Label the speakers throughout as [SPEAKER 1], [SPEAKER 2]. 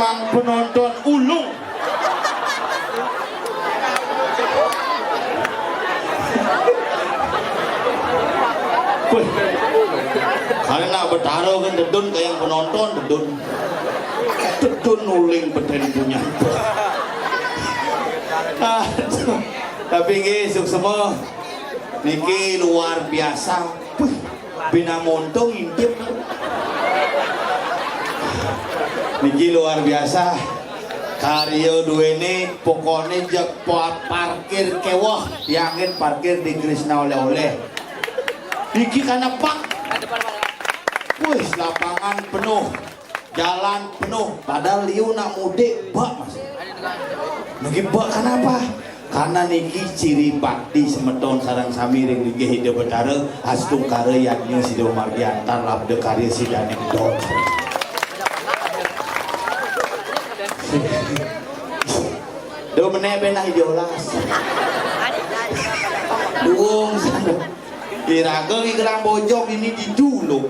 [SPEAKER 1] Mamang penonton ulung. Karena bertaruh kan dedun ke yang penonton dedun nuling beden punya. Tapi nggih suksema niki luar biasa. Bina montong intip. Niki luar biasa. Karya duwene pokoknya jak parkir kewah, yangin parkir di Krisna oleh-oleh. Niki karena pak. Wih, lapangan penuh, jalan penuh, padahal liu nak mudik bak mas. Niki bak kenapa? Karena niki ciri bakti semeton sarang sami ring niki hidup betara hastung karya yakni sido margiantar labde karya sidane dot. Do meneh benah idiolas. Duung iraga ngi gerang bojong ini didulung.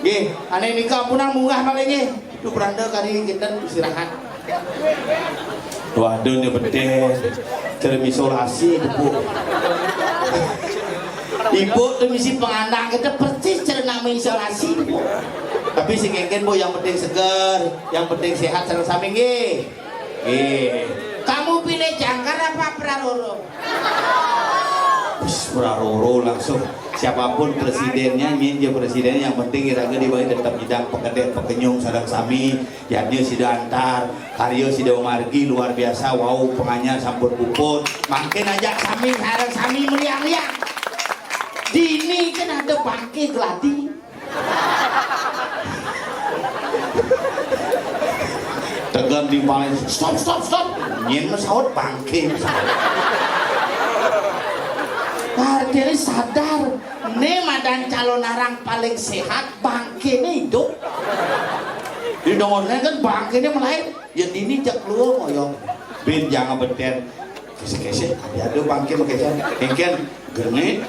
[SPEAKER 1] Nggih, ane nikah punang munggah mangke nggih. Du beranda kali kinten istirahat. Waduh ini beden cerem isolasi ibu. Ibu tuh misi pengandak kita persis cerena mengisolasi ibu. Tapi si kengken bu yang penting seger, yang penting sehat sareng sami nggih. Kamu pilih jangkar apa praroro? Praroro langsung. Siapapun presidennya, dia presiden yang penting iraga dibagi tetap bidang pekedek pekenyung sareng sami, yakni sida antar, karyo sida margi luar biasa, wow penganyar sampun puput, makin aja sami sareng sami meriang-riang. Dini kan ada bangke gladi. Tegan di paling stop. Nyen saut bangke. Jadi sadar, ne madan calon arang paling sehat bangke ne hidup. Di dongonnya kan bangke ne melahir, ya dini jak keluar moyong. Bin jangan beten, kese ada bangke makanya, engken gernit.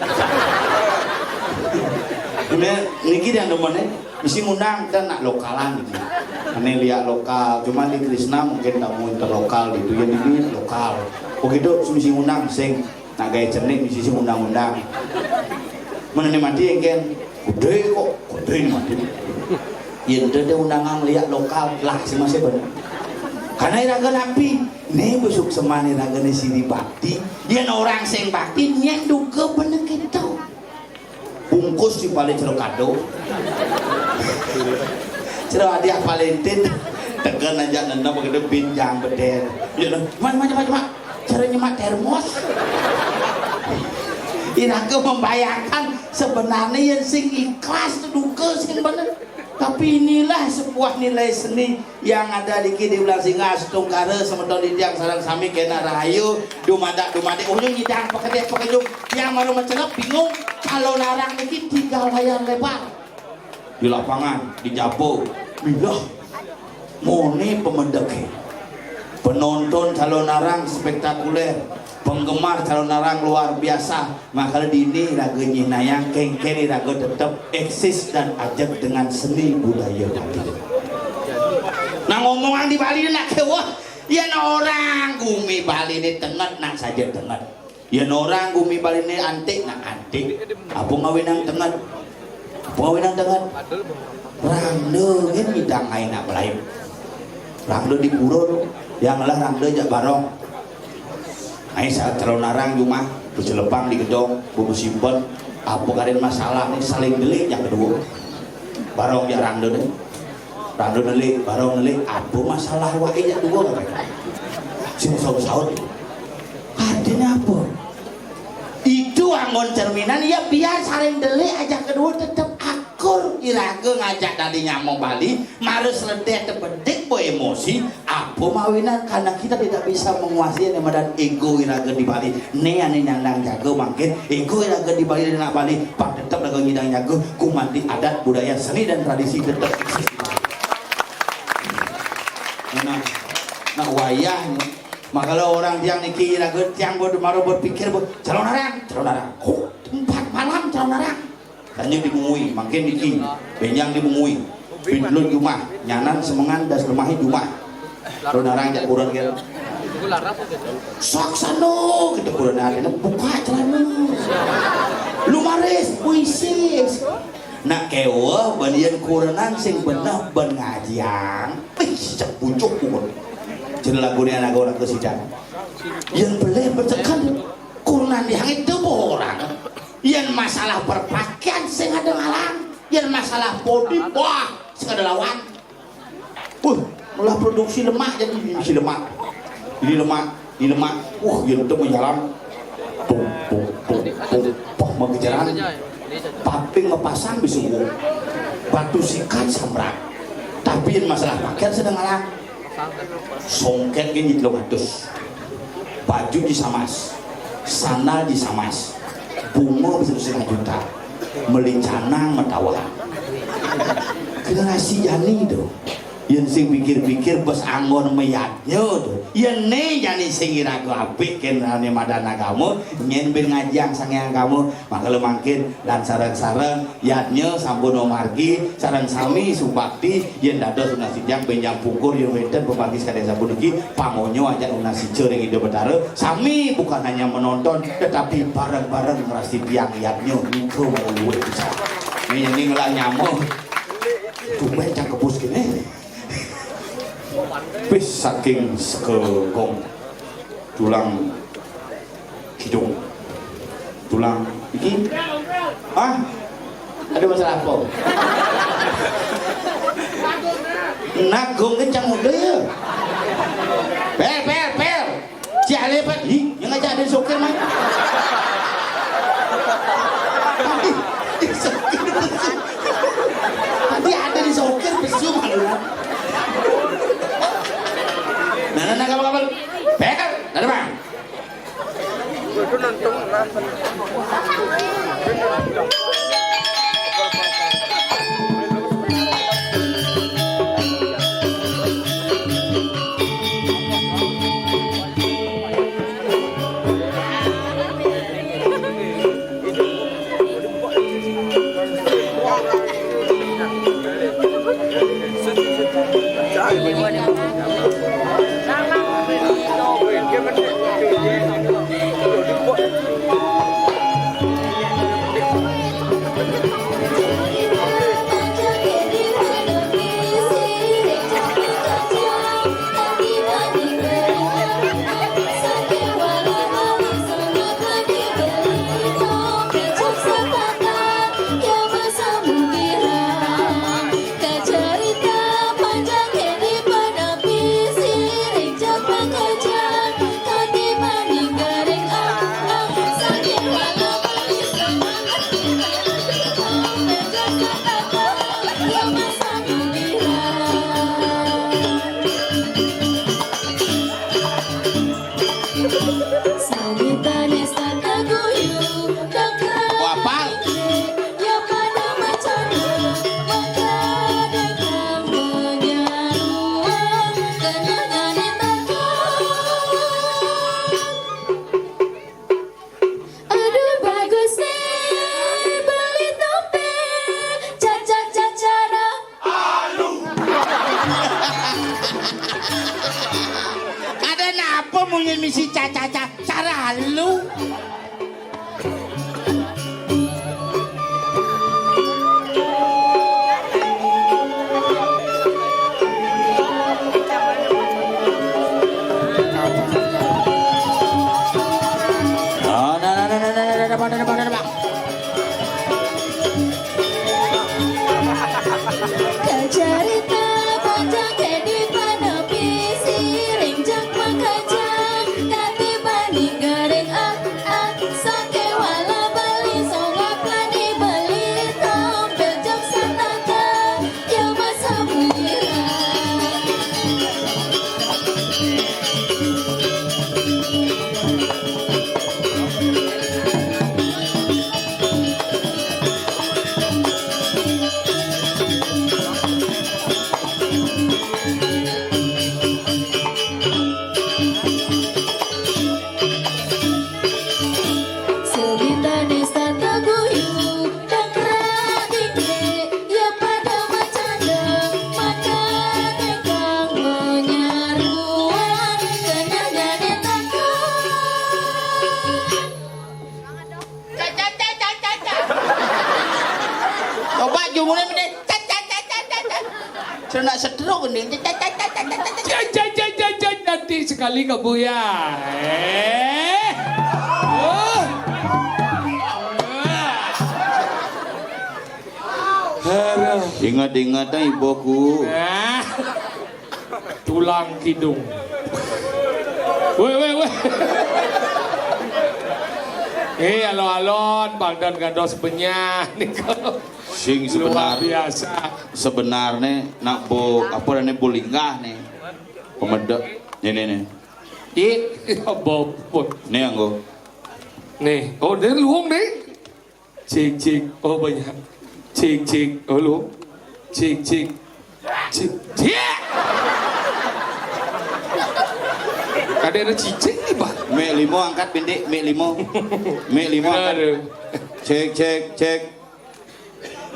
[SPEAKER 1] Niki yang demennya, mesti ngundang dan nak lokalan gitu. Ane lihat lokal, cuma di Krisna mungkin tak mau interlokal gitu, ya ini lokal. Begitu mesti ngundang sing. Nah gaya cernik misi undang-undang mana nih mati engken gede ini mati ya udah undangan lihat lokal lah sih masih bener karena iraga napi nih besok semani iraga nih sini bakti dia orang sing bakti nyek duga bener gitu bungkus di paling cerok kado cerok hadiah Valentine tegan aja nenda begitu binjang beden ya macam cara nyemak termos. Iraga membayangkan sebenarnya yang sing ikhlas duka sing bener. Tapi inilah sebuah nilai seni yang ada di kini ulang singa astung kare semeton didiang sarang sami kena rahayu dumadak ujung nyidang pekerjaan yang baru mencelep bingung kalau larang niki 3 layar lebar di lapangan di Japo bilah mone pemendeke penonton calon arang spektakuler, penggemar calon arang luar biasa. Maka dini raga nyinayang kengkeni raga tetap eksis dan ajak dengan seni budaya Bali. Nah ngomongan di Bali nak kewah, ya orang gumi Bali ini tengat nak saja tengat. Ya orang gumi Bali ini antik nak antik. Apa ngawinang tengat? Apa ngawinang tengat? Rangde kan bidang lain nak lain. Rangde di pura yang lah rangde jak barong. Nah saat calon narang cuma bercelepang di gedong budu simpen apa kalian masalah nih saling delik yang kedua barong ya rangde delik barong delik apa masalah wae yang dua kan sing saut artinya apa itu anggon cerminan ya biar saling delik aja kedua tetap akur iraga ngajak tadi nyamong Bali marus ledeh tebedik bo emosi apa mawinan karena kita tidak bisa menguasai dan ego iraga di Bali ne ane nyandang jago makin ego iraga di Bali dan Bali pak tetap lagu nyandang jago kumandi adat budaya seni dan tradisi tetap eksis nah wayahnya maka orang yang niki iraga yang baru berpikir calon arang 4 malam calon arang hanya dimungui, makin diki, benjang dimungui. Pinlun rumah, nyanan semengan das lemahi rumah. Lalu narang jak kurang gitu. Sok sano kita kurang ada buka celana. Lumaris puisis. Nak kewa banian kurangan sing bener ben ngajian. Cak pucuk pun. Jadi lagu ni anak orang kesidang. Yang boleh bertekan kurangan dihangit debu orang. Yang masalah berpakaian sing ada ngalang. Yang masalah body wah sing ada lawan. Malah produksi lemak jadi misi lemak. Ini lemak. Yang itu menjalan. Mengejaran. Paping ngepasang bisuku. Batu sikat samrak. Tapi yang masalah pakaian sedang ngalang. Songket gini 300. Baju disamas. Sandal disamas. Bunga bisa 1,5 juta. Melincanang metawah. Generasi Yani tuh. Yang sing pikir-pikir bos anggon meyatnya tuh. Yang nih Yani sing iraku apik kenane madana kamu nyen ben ngajang sangean kamu maka mangkin dan sareng-sareng yatnya sampun margi sareng sami subakti yen dados unas sijang benjang pukur yen wenten pepagis kadang sampun iki pamonyo aja unas sicer ing Indo Betara sami bukan hanya menonton tetapi bareng-bareng ngrasi tiang yatnya mikro luwe bisa. Ini ngelak nyamuk. Tumben cakepus gini. Wis saking sekegong tulang hidung tulang iki ada masalah apa? Nagong kencang udah ya pel jale pak yang ngajak ada sokir main tadi ada di sokir besu malu. Nah, kapal. Bekal, ada bang. Itu nonton lah. Misi caca cara lu pada nak stroke ni.
[SPEAKER 2] Nanti sekali kamu ya.
[SPEAKER 1] Ingat-ingat ibuku.
[SPEAKER 2] Tulang hidung. Weh. Alon-alon Bang Dan gandos benyah nih kalau
[SPEAKER 1] Sing
[SPEAKER 2] luar
[SPEAKER 1] sebenarnya
[SPEAKER 2] biasa.
[SPEAKER 1] sebenarnya nak bo apa nih bolingah nih. Pemedek. Nih.
[SPEAKER 2] Bobot.
[SPEAKER 1] Nih anggo.
[SPEAKER 2] Nih, oh dia luang nih. Cik, oh banyak. Cik, oh luang. Cik. Ada cicing nih Pak.
[SPEAKER 1] Mek limo angkat pindik, mek limo angkat. Cek.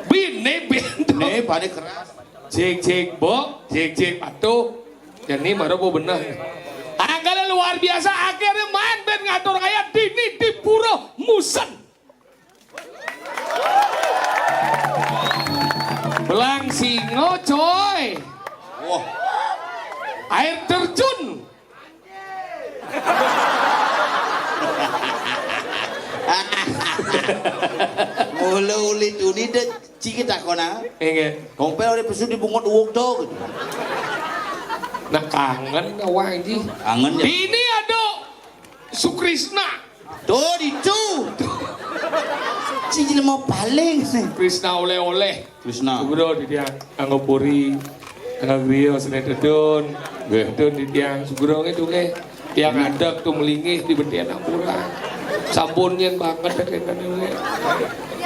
[SPEAKER 2] Bin.
[SPEAKER 1] Nih panik keras.
[SPEAKER 2] Cik, bo. Cik, patuh. Jadi baru bo benar. Angkanya luar biasa. Akhirnya main band ngatur kayak Dini di Puro Musen. Belang singo coy.
[SPEAKER 1] Wah,
[SPEAKER 2] Air terjun.
[SPEAKER 1] mula ulit uni deh cikit tak kona.
[SPEAKER 2] Ingat.
[SPEAKER 1] Kompel oleh pesu di bungot uok dog.
[SPEAKER 2] Nah kangen awak ini.
[SPEAKER 1] Kangen ya.
[SPEAKER 2] Ini ada Sukrisna.
[SPEAKER 1] Tuh itu. Cici mau paling sih.
[SPEAKER 2] Krishna oleh-oleh.
[SPEAKER 1] Krishna.
[SPEAKER 2] Sugro di tiang anggopuri. Anggagrio senai dedon. Dedon di tiang Sugro itu ke. Tiang adak tuh melingih di betian ampura. Sabunnya banget kan ini.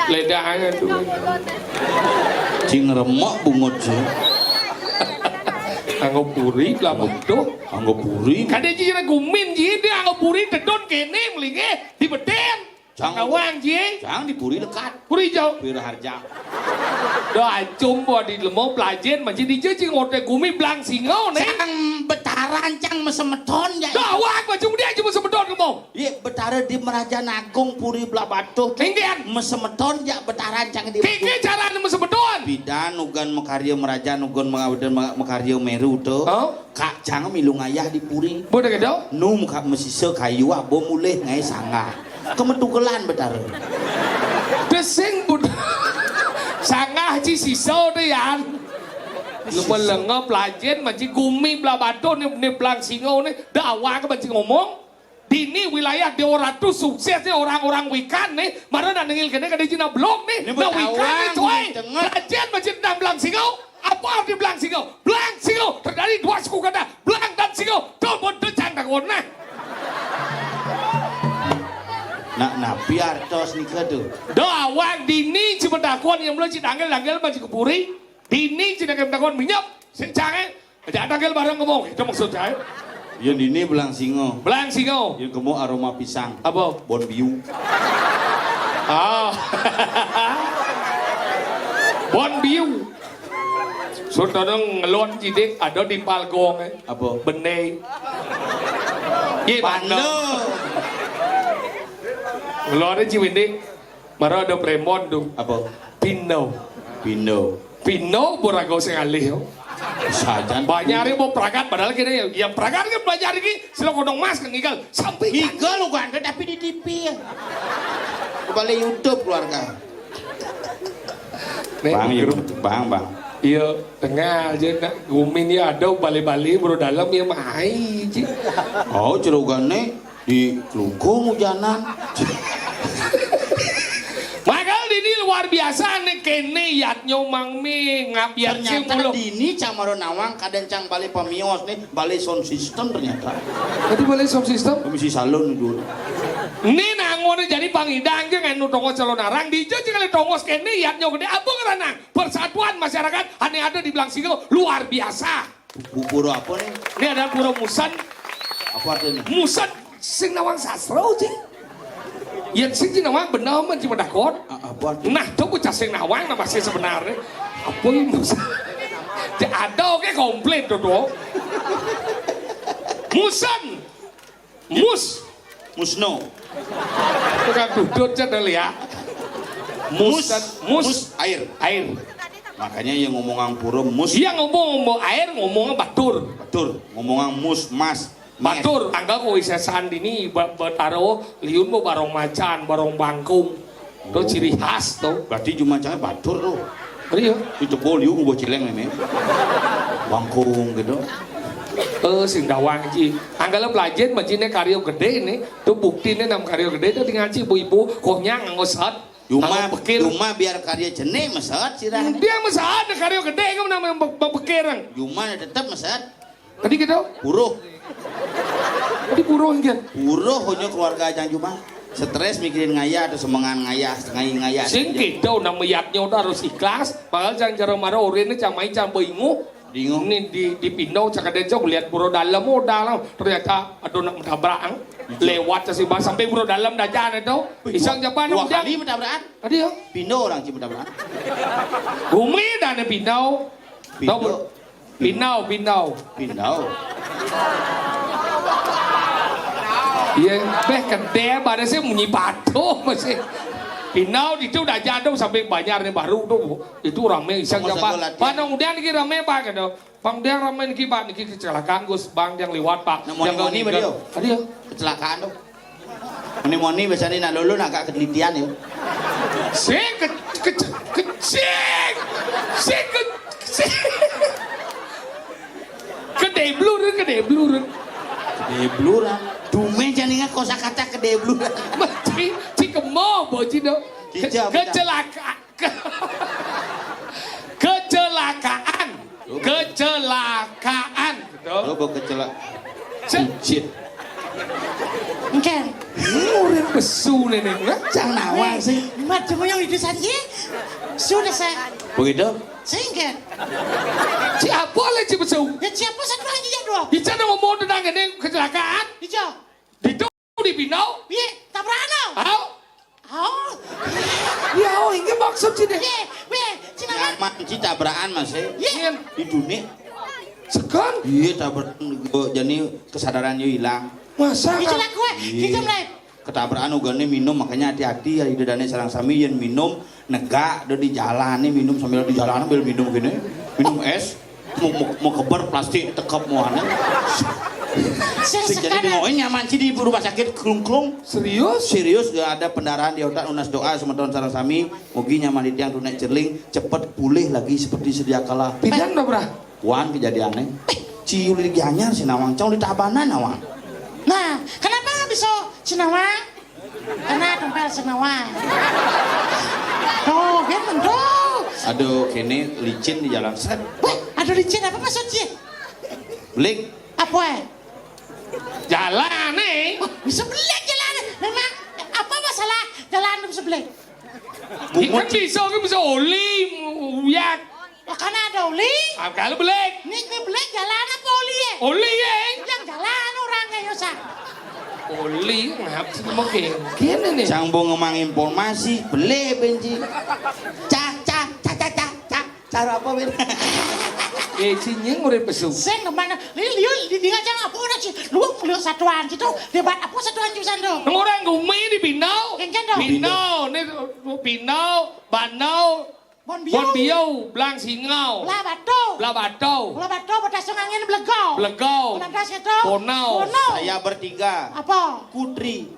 [SPEAKER 2] Ledahnya tuh.
[SPEAKER 1] Cing remak bungot sih.
[SPEAKER 2] Anggopuri lah betul.
[SPEAKER 1] Anggopuri.
[SPEAKER 2] Kadang jira gumin dia anggopuri dedon kene melingih di betian. Kawang ji.
[SPEAKER 1] Jangan dipuri lekat.
[SPEAKER 2] Puri jauh.
[SPEAKER 1] Pira harja.
[SPEAKER 2] Đó chung bò đi lemo plajen mà chỉ đi chứ ngột để gumi blang singo nih.
[SPEAKER 1] Cang betaran cang mesemeton ya.
[SPEAKER 2] Đó wak mà chung dia cuma sebedon kamu.
[SPEAKER 1] Iya betara di Meraja Agung Puri Blabatuh.
[SPEAKER 2] Tinggian.
[SPEAKER 1] Mesemeton ya betaran cang di.
[SPEAKER 2] Kiki cara nama sebedon.
[SPEAKER 1] Bidan nugan mekarya Meraja nugan mengawadan mekarya Meru tuh.
[SPEAKER 2] Oh.
[SPEAKER 1] Kak cang milung ayah di Puri.
[SPEAKER 2] Boleh ke dong?
[SPEAKER 1] Nu muka mesise kayu abo mulih ngai sangga. Kemetukelan betara.
[SPEAKER 2] Desing bud. Sangah ci siso tu yan. Lupa lengah plajen macam gumi Blabatuh ni blang singo ni. Dah awak macam ngomong. Di ni wilayah di orang tu sukses ni orang-orang wikan ni. Mana nak nengil kena kada Cina blok ni. Dah wikan ni coy. Plajen macam dah blang singo. Apa arti blang singo? Blang singo terdiri dua suku kata. Blang dan singo. Kau pun tercang takut nah.
[SPEAKER 1] Nak biar tos nikah tu.
[SPEAKER 2] Dah awak dini cuma dakuan yang mulai citanggil macam kepuri. Dini cina dakuan minyak. Sencang jangan tanggil barang ngomong. Itu maksud saya.
[SPEAKER 1] Yang ini belang singo.
[SPEAKER 2] Belang singo.
[SPEAKER 1] Yang kamu aroma pisang.
[SPEAKER 2] Apa?
[SPEAKER 1] Bon biu.
[SPEAKER 2] Ah. Bon biu. Sudah dong ngelon cidik ada di palgong.
[SPEAKER 1] Apa?
[SPEAKER 2] Benei. Ye
[SPEAKER 1] Pando.
[SPEAKER 2] Ngelon aja cidik. Mara ada premon tu.
[SPEAKER 1] Apa?
[SPEAKER 2] Pino. Pino borago sekali yo.
[SPEAKER 1] Sajan.
[SPEAKER 2] Banyak hari mau peragat padahal kita yang peragat kan belajar ini sila kodong mas kan igal sampai
[SPEAKER 1] Igal kan tapi di TV ya. Kembali YouTube keluarga. Bang.
[SPEAKER 2] Iya tengah aja nak gumin ya ada balik-balik bro dalam ya mai ji.
[SPEAKER 1] Oh cerugane di Klungkung hujanan.
[SPEAKER 2] Makal ini luar biasa nih kene yat nyomang mi ngabiar
[SPEAKER 1] Ternyata dini camaro nawang kadang cang balik pamios nih balik sound system ternyata.
[SPEAKER 2] Tadi balik sound system?
[SPEAKER 1] Komisi salon dulu.
[SPEAKER 2] Ini nangon jadi pangidang je kan tongos calon narang dijauh kali tongos kene yat nyong gede apa ngeranang persatuan masyarakat aneh ada di Belang Singo luar biasa.
[SPEAKER 1] Pura apa nih?
[SPEAKER 2] Ini ada Pura Musan.
[SPEAKER 1] Apa artinya?
[SPEAKER 2] Musan sing nawang sastra sih. Yang sing nawang benar man cuma dakon.
[SPEAKER 1] Apa?
[SPEAKER 2] Nah, tuh bocah sing nawang nama sih sebenarnya. Apa yang Musan? Ada oke komplit tuh. Musan.
[SPEAKER 1] Musno.
[SPEAKER 2] Tukang dudut aja dulu ya. Mus
[SPEAKER 1] Air. Makanya yang ngomongan pura mus.
[SPEAKER 2] Iya ngomong air ngomongnya batur.
[SPEAKER 1] Betul, ngomongan mus mas.
[SPEAKER 2] Batur, angga ko isa sandini bataro liun mo barong macan, barong bangkong. Itu ciri khas tuh.
[SPEAKER 1] Berarti Jumacangnya batur tuh.
[SPEAKER 2] Iya.
[SPEAKER 1] Itu boliu ngobo cileng meme. Bangkung gitu.
[SPEAKER 2] Sing dawang ji. Anggala pelajar macine karyo gede ini. Tuh bukti ini nam karyo gede tuh ngaji ibu-ibu kok nyang ngosat.
[SPEAKER 1] Yuma biar karya jenih mesat sirah.
[SPEAKER 2] Dia mesat karyo gede kamu nama bekirang.
[SPEAKER 1] Yuma tetap mesat.
[SPEAKER 2] Tadi gitu.
[SPEAKER 1] Buruh.
[SPEAKER 2] Tadi buruh kan.
[SPEAKER 1] Buruh hanya keluarga Jang Juma. Stres mikirin ngaya atau semangan ngaya, ngaya.
[SPEAKER 2] Sing gitu nama yatnya udah harus ikhlas. Padahal jangan cara marah orang ini jangan main jangan bingung.
[SPEAKER 1] Bingung.
[SPEAKER 2] Ini di Pindau cakadenco lihat buro dalam modal ternyata aduh nak tabrakan lewat si bang sampai buro dalam dah jalan itu isang Japan
[SPEAKER 1] dua kali bertabrakan.
[SPEAKER 2] Tadi ya
[SPEAKER 1] Pindo orang sih bertabrakan.
[SPEAKER 2] bumi dan Pindau. Pindau. Iya, gede pada sih munyi batu masih. Pinau itu udah jatuh sampai banyak nih baru tuh itu rame isang Japan. Panang udah nih rame pak gitu. Bang dia rame nih pak nih kecelakaan gus bang yang lewat pak.
[SPEAKER 1] Yang ini beliau.
[SPEAKER 2] Tadi ya
[SPEAKER 1] Kecelakaan tuh. Moni biasanya nak lulu agak ketelitian ya.
[SPEAKER 2] Gede bluran.
[SPEAKER 1] Kedebluran. Dume janingan kosakata kedebluran.
[SPEAKER 2] Mati cikemo boci do. Kecelakaan.
[SPEAKER 1] Oh, bawa kecelakaan. Shit.
[SPEAKER 3] Engken,
[SPEAKER 2] Murid besu nenek.
[SPEAKER 1] Jangan nawang sih.
[SPEAKER 3] macam yang itu saja sudah saya
[SPEAKER 1] Begitu?
[SPEAKER 3] sehingga
[SPEAKER 2] Siapa lagi besu?
[SPEAKER 3] ya siapa satu lagi ya dua
[SPEAKER 2] Ica ngomong tentang ini kecelakaan.
[SPEAKER 3] hijau
[SPEAKER 2] Itu di Pinau.
[SPEAKER 3] ye tabrakan
[SPEAKER 2] Au.
[SPEAKER 3] oh
[SPEAKER 2] Ya, ini maksud sini.
[SPEAKER 3] ye cina kan
[SPEAKER 1] Nyaman sih tabrakan mas
[SPEAKER 3] ye
[SPEAKER 1] di dunia.
[SPEAKER 2] Sekan.
[SPEAKER 1] Iya tabrakan jadi kesadarannya hilang.
[SPEAKER 2] Masa
[SPEAKER 3] itu
[SPEAKER 2] kan?
[SPEAKER 3] lah gue kita mulai
[SPEAKER 1] Ketabrakan ugane minum makanya hati-hati ya ide dane sarang sami yen minum negak udah di jalan nih minum sambil di jalan sambil minum gini minum es mau keber plastik tekap mau aneh
[SPEAKER 3] saya
[SPEAKER 1] jadi
[SPEAKER 3] sekarang
[SPEAKER 1] mau nyaman sih di rumah sakit klung serius gak ada pendarahan di otak unas doa sama tahun sarang sami mugi nyaman di tiang tunai cerling cepet pulih lagi seperti sedia kala
[SPEAKER 2] Pindah udah berah.
[SPEAKER 1] wan kejadiannya ciul di gianyar si nawang cong di tabanan nawang
[SPEAKER 3] nah kenapa nggak bisa cinawa karena tempel cinawa tuh dia mentuh
[SPEAKER 1] aduh kini licin di jalan set
[SPEAKER 3] wah ada licin apa maksudnya
[SPEAKER 1] belik
[SPEAKER 3] apa ya
[SPEAKER 2] Jalan nih.
[SPEAKER 3] oh, bisa beli jalan memang apa masalah jalan bisa beli
[SPEAKER 2] Ikan bisa oli. Ya.
[SPEAKER 3] oh, karena ada oli
[SPEAKER 2] Kalau belek.
[SPEAKER 3] nih beli jalan apa oli ya
[SPEAKER 2] Oli ya.
[SPEAKER 3] yang jalan orangnya yosa
[SPEAKER 2] Oli. Ngap sih mau gini nih.
[SPEAKER 1] Sambung ngemang informasi, beli benci. Cak. Cara apa ben?
[SPEAKER 2] Sini ngurip besu.
[SPEAKER 3] saya kemana liu di ngajang apa orang sih lu satuan situ debat apa satuan jurusan tuh
[SPEAKER 2] Orang gumi di Pinau.
[SPEAKER 3] Kencang dong.
[SPEAKER 2] Pinau. Nih Pinau. Banau.
[SPEAKER 3] Bon
[SPEAKER 2] Bon
[SPEAKER 3] biu
[SPEAKER 2] Biau. Belang Singau.
[SPEAKER 3] lah batu
[SPEAKER 2] Belah Batau.
[SPEAKER 3] pada angin belegau
[SPEAKER 2] Belegau.
[SPEAKER 3] Lantas itu
[SPEAKER 2] Bonau.
[SPEAKER 1] Saya bertiga.
[SPEAKER 3] apa
[SPEAKER 1] Kudri.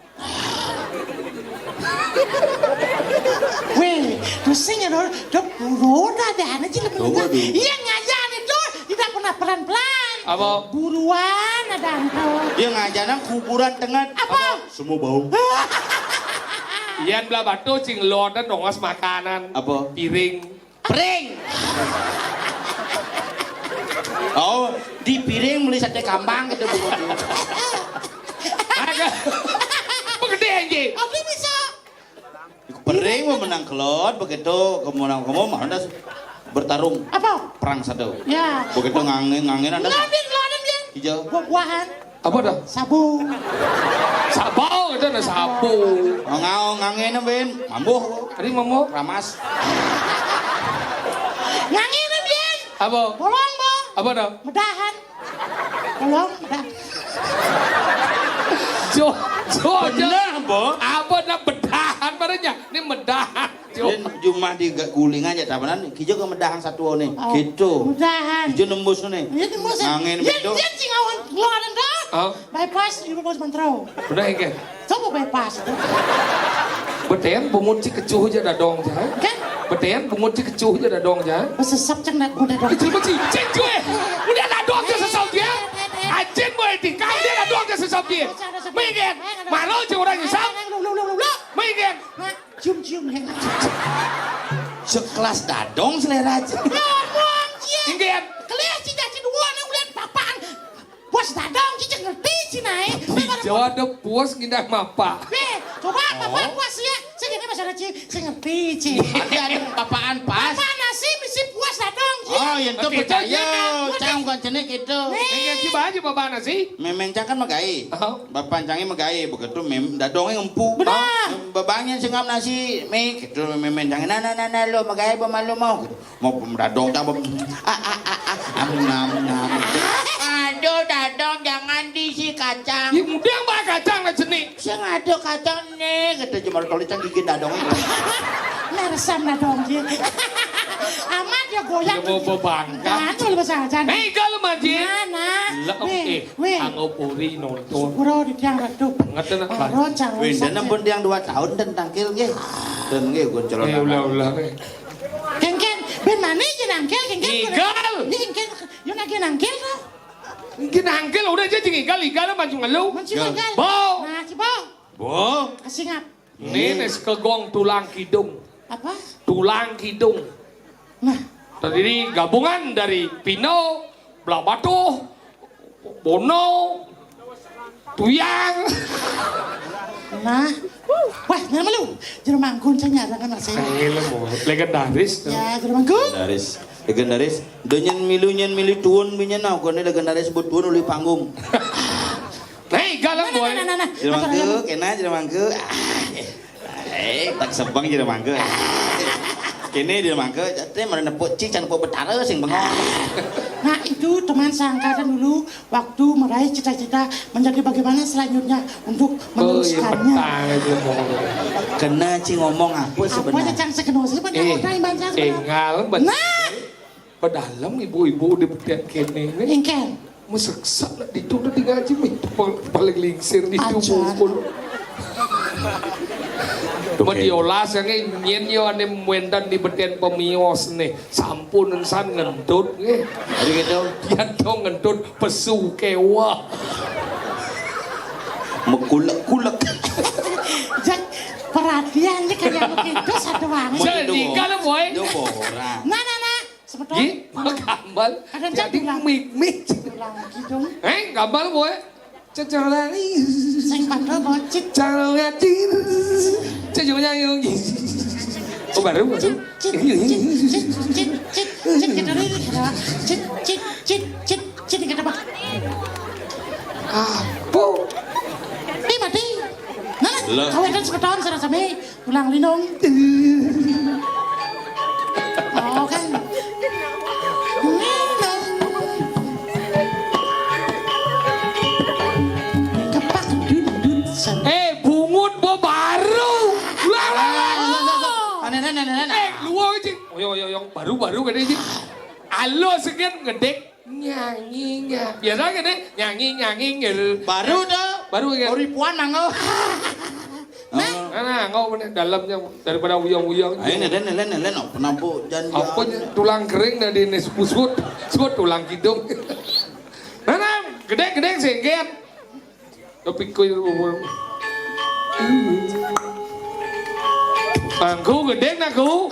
[SPEAKER 3] weh pusing ya dong buruan ada aja lebih
[SPEAKER 1] Coba dulu.
[SPEAKER 3] iya ngajar itu tidak pernah pelan-pelan
[SPEAKER 2] Apa?
[SPEAKER 3] buruan ada itu
[SPEAKER 1] Dia ngajaran kuburan tengah.
[SPEAKER 3] apa
[SPEAKER 1] Semua bau.
[SPEAKER 2] Ian belah Batu cing lord dan nongas makanan.
[SPEAKER 1] Apa?
[SPEAKER 2] Piring.
[SPEAKER 1] Pring. Oh, di piring beli sate kambang gitu bu.
[SPEAKER 2] Agak. Begede anjing.
[SPEAKER 3] apa bisa
[SPEAKER 1] Piring mau menang kelot begitu kemenang kamu mana bertarung
[SPEAKER 3] apa
[SPEAKER 1] perang satu.
[SPEAKER 3] ya
[SPEAKER 1] Begitu ngangin anda
[SPEAKER 3] ngambil ngeladem dia
[SPEAKER 1] hijau.
[SPEAKER 3] buah-buahan
[SPEAKER 2] Apa dah?
[SPEAKER 3] sabun
[SPEAKER 2] Sabau itu ada sabu.
[SPEAKER 1] Ngau ngangin ben mambuh
[SPEAKER 2] Tadi mau
[SPEAKER 1] ramas.
[SPEAKER 3] ngangirin dia
[SPEAKER 2] apa?
[SPEAKER 3] bolong bo
[SPEAKER 2] Apa dah?
[SPEAKER 3] medahan bolong medah
[SPEAKER 2] Jo.
[SPEAKER 1] Benar, Bo.
[SPEAKER 2] Apa nak bedahan pada aja. Ini medahan.
[SPEAKER 1] Dia cuma di guling aja tabanan kijo ke medahan satu nih.
[SPEAKER 3] Oh,
[SPEAKER 1] Gitu.
[SPEAKER 3] mudahan.
[SPEAKER 1] Kijo nembus nih.
[SPEAKER 3] Ya tembus.
[SPEAKER 1] Angin
[SPEAKER 3] Ya
[SPEAKER 1] betul.
[SPEAKER 3] dia cingawan keluaran dah.
[SPEAKER 2] Oh.
[SPEAKER 3] Bypass, ibu bos mentro.
[SPEAKER 2] Udah engke.
[SPEAKER 3] Coba bypass.
[SPEAKER 2] Betean bungut ci kecuh aja dadong ja.
[SPEAKER 3] Kan?
[SPEAKER 2] Betean bungut ci kecuh aja dadong ja.
[SPEAKER 3] Sesap cang nak muda dong.
[SPEAKER 2] Itu mesti cek gue. Udah dadong ke sesau dia. Ajen mau etika dia dadong ke sesau dia. Mingen. Malo ci orang nyesap.
[SPEAKER 3] Lu.
[SPEAKER 2] Mingen.
[SPEAKER 3] Cium-cium heng.
[SPEAKER 1] Sekelas dadong selera aja.
[SPEAKER 3] Ngomong cie.
[SPEAKER 2] Ingin.
[SPEAKER 3] Kelia cina dua nang ulian papaan. Bos dadong cica ngerti cina
[SPEAKER 2] Jawa ada puas ngindah mapa.
[SPEAKER 3] Coba papaan puas ya. Saya gini masalah cie. Saya ngerti cie.
[SPEAKER 1] Ada papaan pas.
[SPEAKER 3] Apa nasi misi puas dadong cie.
[SPEAKER 1] Oh, yang itu
[SPEAKER 2] Oke,
[SPEAKER 1] percaya.
[SPEAKER 3] jangan.
[SPEAKER 1] Cang kancane gitu.
[SPEAKER 2] Ingin coba aja bapak nasi.
[SPEAKER 1] Memencang kan megai.
[SPEAKER 2] Oh.
[SPEAKER 1] Bapak canggih megai begitu dadongnya ngempuk.
[SPEAKER 3] Benar.
[SPEAKER 1] Babangnya sengap nasi mie gitu memencang nah lo megai pemalu mau. Mau dadong tak am. Aduh dadong jangan diisi kacang.
[SPEAKER 2] Ya mudah mbak kacang lah jenik.
[SPEAKER 1] Sing ada kacang nih gitu cuma kalau cang gigit dadongnya.
[SPEAKER 3] Meresam dadong cie. Amat ya goyang.
[SPEAKER 2] Ya mau bangka.
[SPEAKER 3] Kan tuh bahasa aja.
[SPEAKER 2] Hei kalau majin.
[SPEAKER 3] Mana?
[SPEAKER 2] Lah oke.
[SPEAKER 3] Weh.
[SPEAKER 2] Angopuri nonton.
[SPEAKER 3] Bro di tiang redup.
[SPEAKER 2] Ngerti nak kan?
[SPEAKER 3] Roncang.
[SPEAKER 1] Wih, dan pun yang 2 tahun dan tangkil ge. Dan ge gue calon.
[SPEAKER 2] Ulah.
[SPEAKER 3] Kengken, ben mana aja nangkel kengken.
[SPEAKER 2] Igal.
[SPEAKER 3] Kengken, yuk lagi nangkel tuh.
[SPEAKER 2] Mungkin angkel udah aja igal maju ngeluh.
[SPEAKER 3] Manci nangkel.
[SPEAKER 2] Bo.
[SPEAKER 3] Nah, coba.
[SPEAKER 1] Bo.
[SPEAKER 3] Kasih ngap.
[SPEAKER 2] Ini nes kegong tulang kidung.
[SPEAKER 3] Apa?
[SPEAKER 2] Tulang kidung.
[SPEAKER 3] Nah,
[SPEAKER 2] Terdiri gabungan dari Pino, Blabato, Bono, Tuyang.
[SPEAKER 3] nah. Wah, nama lu. Jeruk mangkun saya nyatakan masih.
[SPEAKER 2] Legendaris.
[SPEAKER 3] Ya, jeruk mangkun.
[SPEAKER 1] Legendaris. Donyan milu tuun binyan now kone legendaris sebut tuun uli panggung.
[SPEAKER 2] Hei, galang boy.
[SPEAKER 3] Nah.
[SPEAKER 1] Jeremangke, kena jeremangke. Tak sebang jeremangke. Kene jeremangke, jate mana nepuk cik can nepuk betara sing bengong.
[SPEAKER 3] Nah, itu teman seangkatan dulu waktu meraih cita-cita menjadi bagaimana selanjutnya untuk meneruskannya.
[SPEAKER 1] Kena cing ngomong apa
[SPEAKER 3] Apa
[SPEAKER 1] sebenarnya?
[SPEAKER 3] aja cang sekenosi pada orang yang baca
[SPEAKER 2] Engal,
[SPEAKER 3] Nah,
[SPEAKER 2] Pedalam ibu-ibu di petian kene ini.
[SPEAKER 3] engkel.
[SPEAKER 2] Meseksa lah di tuh di ngaji itu paling lingsir di
[SPEAKER 3] Ajar.
[SPEAKER 2] tubuh. Mediolas yang nyen yo ane muendan di betian pemios nih sampun san ngentut nih.
[SPEAKER 1] Jadi gitu.
[SPEAKER 2] Dia dong ngentut pesu kewa.
[SPEAKER 1] Mekulek-kulek.
[SPEAKER 3] Jak perhatian nih kayak begitu satu wangi.
[SPEAKER 2] Jadi kalau boy.
[SPEAKER 1] Do ora.
[SPEAKER 3] Nah, sebetulnya.
[SPEAKER 2] Ih, gambal.
[SPEAKER 3] Ada
[SPEAKER 2] Jadi
[SPEAKER 3] tulang.
[SPEAKER 2] mik.
[SPEAKER 3] Tulang gitu.
[SPEAKER 2] Gambal boy. Cecolani.
[SPEAKER 3] Sing padha bocit.
[SPEAKER 2] Calati. Cecolanya yung. Oh baru.
[SPEAKER 3] Cit kita pak.
[SPEAKER 2] Apa?
[SPEAKER 3] Mati. Nah,
[SPEAKER 1] Lah.
[SPEAKER 3] kawetan seketon sarasame tulang linong. Oh kan. Kepak dun.
[SPEAKER 2] Bungut bo baru.
[SPEAKER 1] Aneh.
[SPEAKER 2] Luang aja. Yang baru kan aja. Alo sekian ngedek nyanyi. Biasa kan nyanyi gitu.
[SPEAKER 1] Baru dah.
[SPEAKER 2] Baru kan.
[SPEAKER 1] Ribuan nangau.
[SPEAKER 2] Nah, ngau bener dalamnya daripada uyang-uyang.
[SPEAKER 1] Ayo nelen penampu janji.
[SPEAKER 2] Apa tulang kering dari nesbusut, tulang kidung. Nah, gede sengket. Tapi kau Angku gede naku.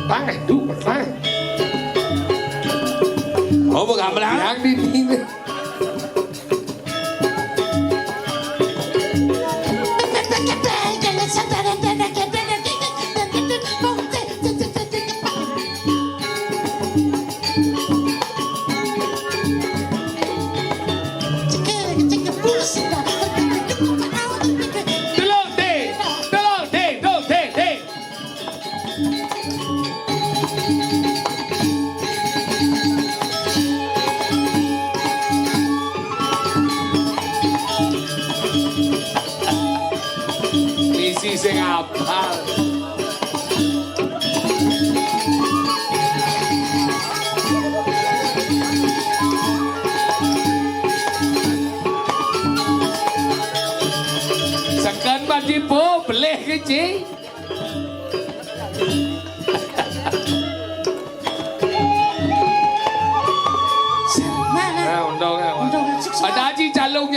[SPEAKER 2] Tangan dulu, tangan.
[SPEAKER 1] Oh, bukan belang.
[SPEAKER 2] Yang di sini. Telur deh.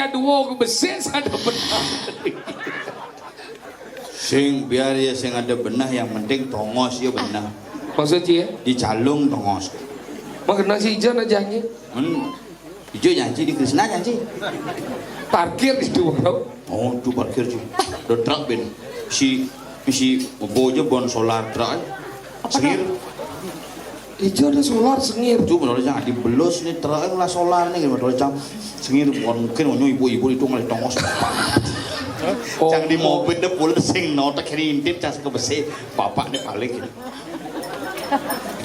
[SPEAKER 2] ya dua besar ada benah.
[SPEAKER 1] Sing biar ya sing ada benah yang penting tongos ya benah.
[SPEAKER 2] Maksudnya?
[SPEAKER 1] Dicalung tongos.
[SPEAKER 2] Makna si Ijo najanya.
[SPEAKER 1] Ijo nyanyi di Krishna nyanyi.
[SPEAKER 2] Parkir di dua.
[SPEAKER 1] Oh, tu parkir tu. Do truk ben. Si bojo bon solar truk. Sengir.
[SPEAKER 2] Ijo ada solar sengir.
[SPEAKER 1] Itu menurut jangan dibelos nih truk lah solar nih menurut jam. Sengir mungkin onyo ibu-ibu itu ngalih tongos. Jangan di mobil deh pula sing no tak kiri intip cas ke besi bapak nih paling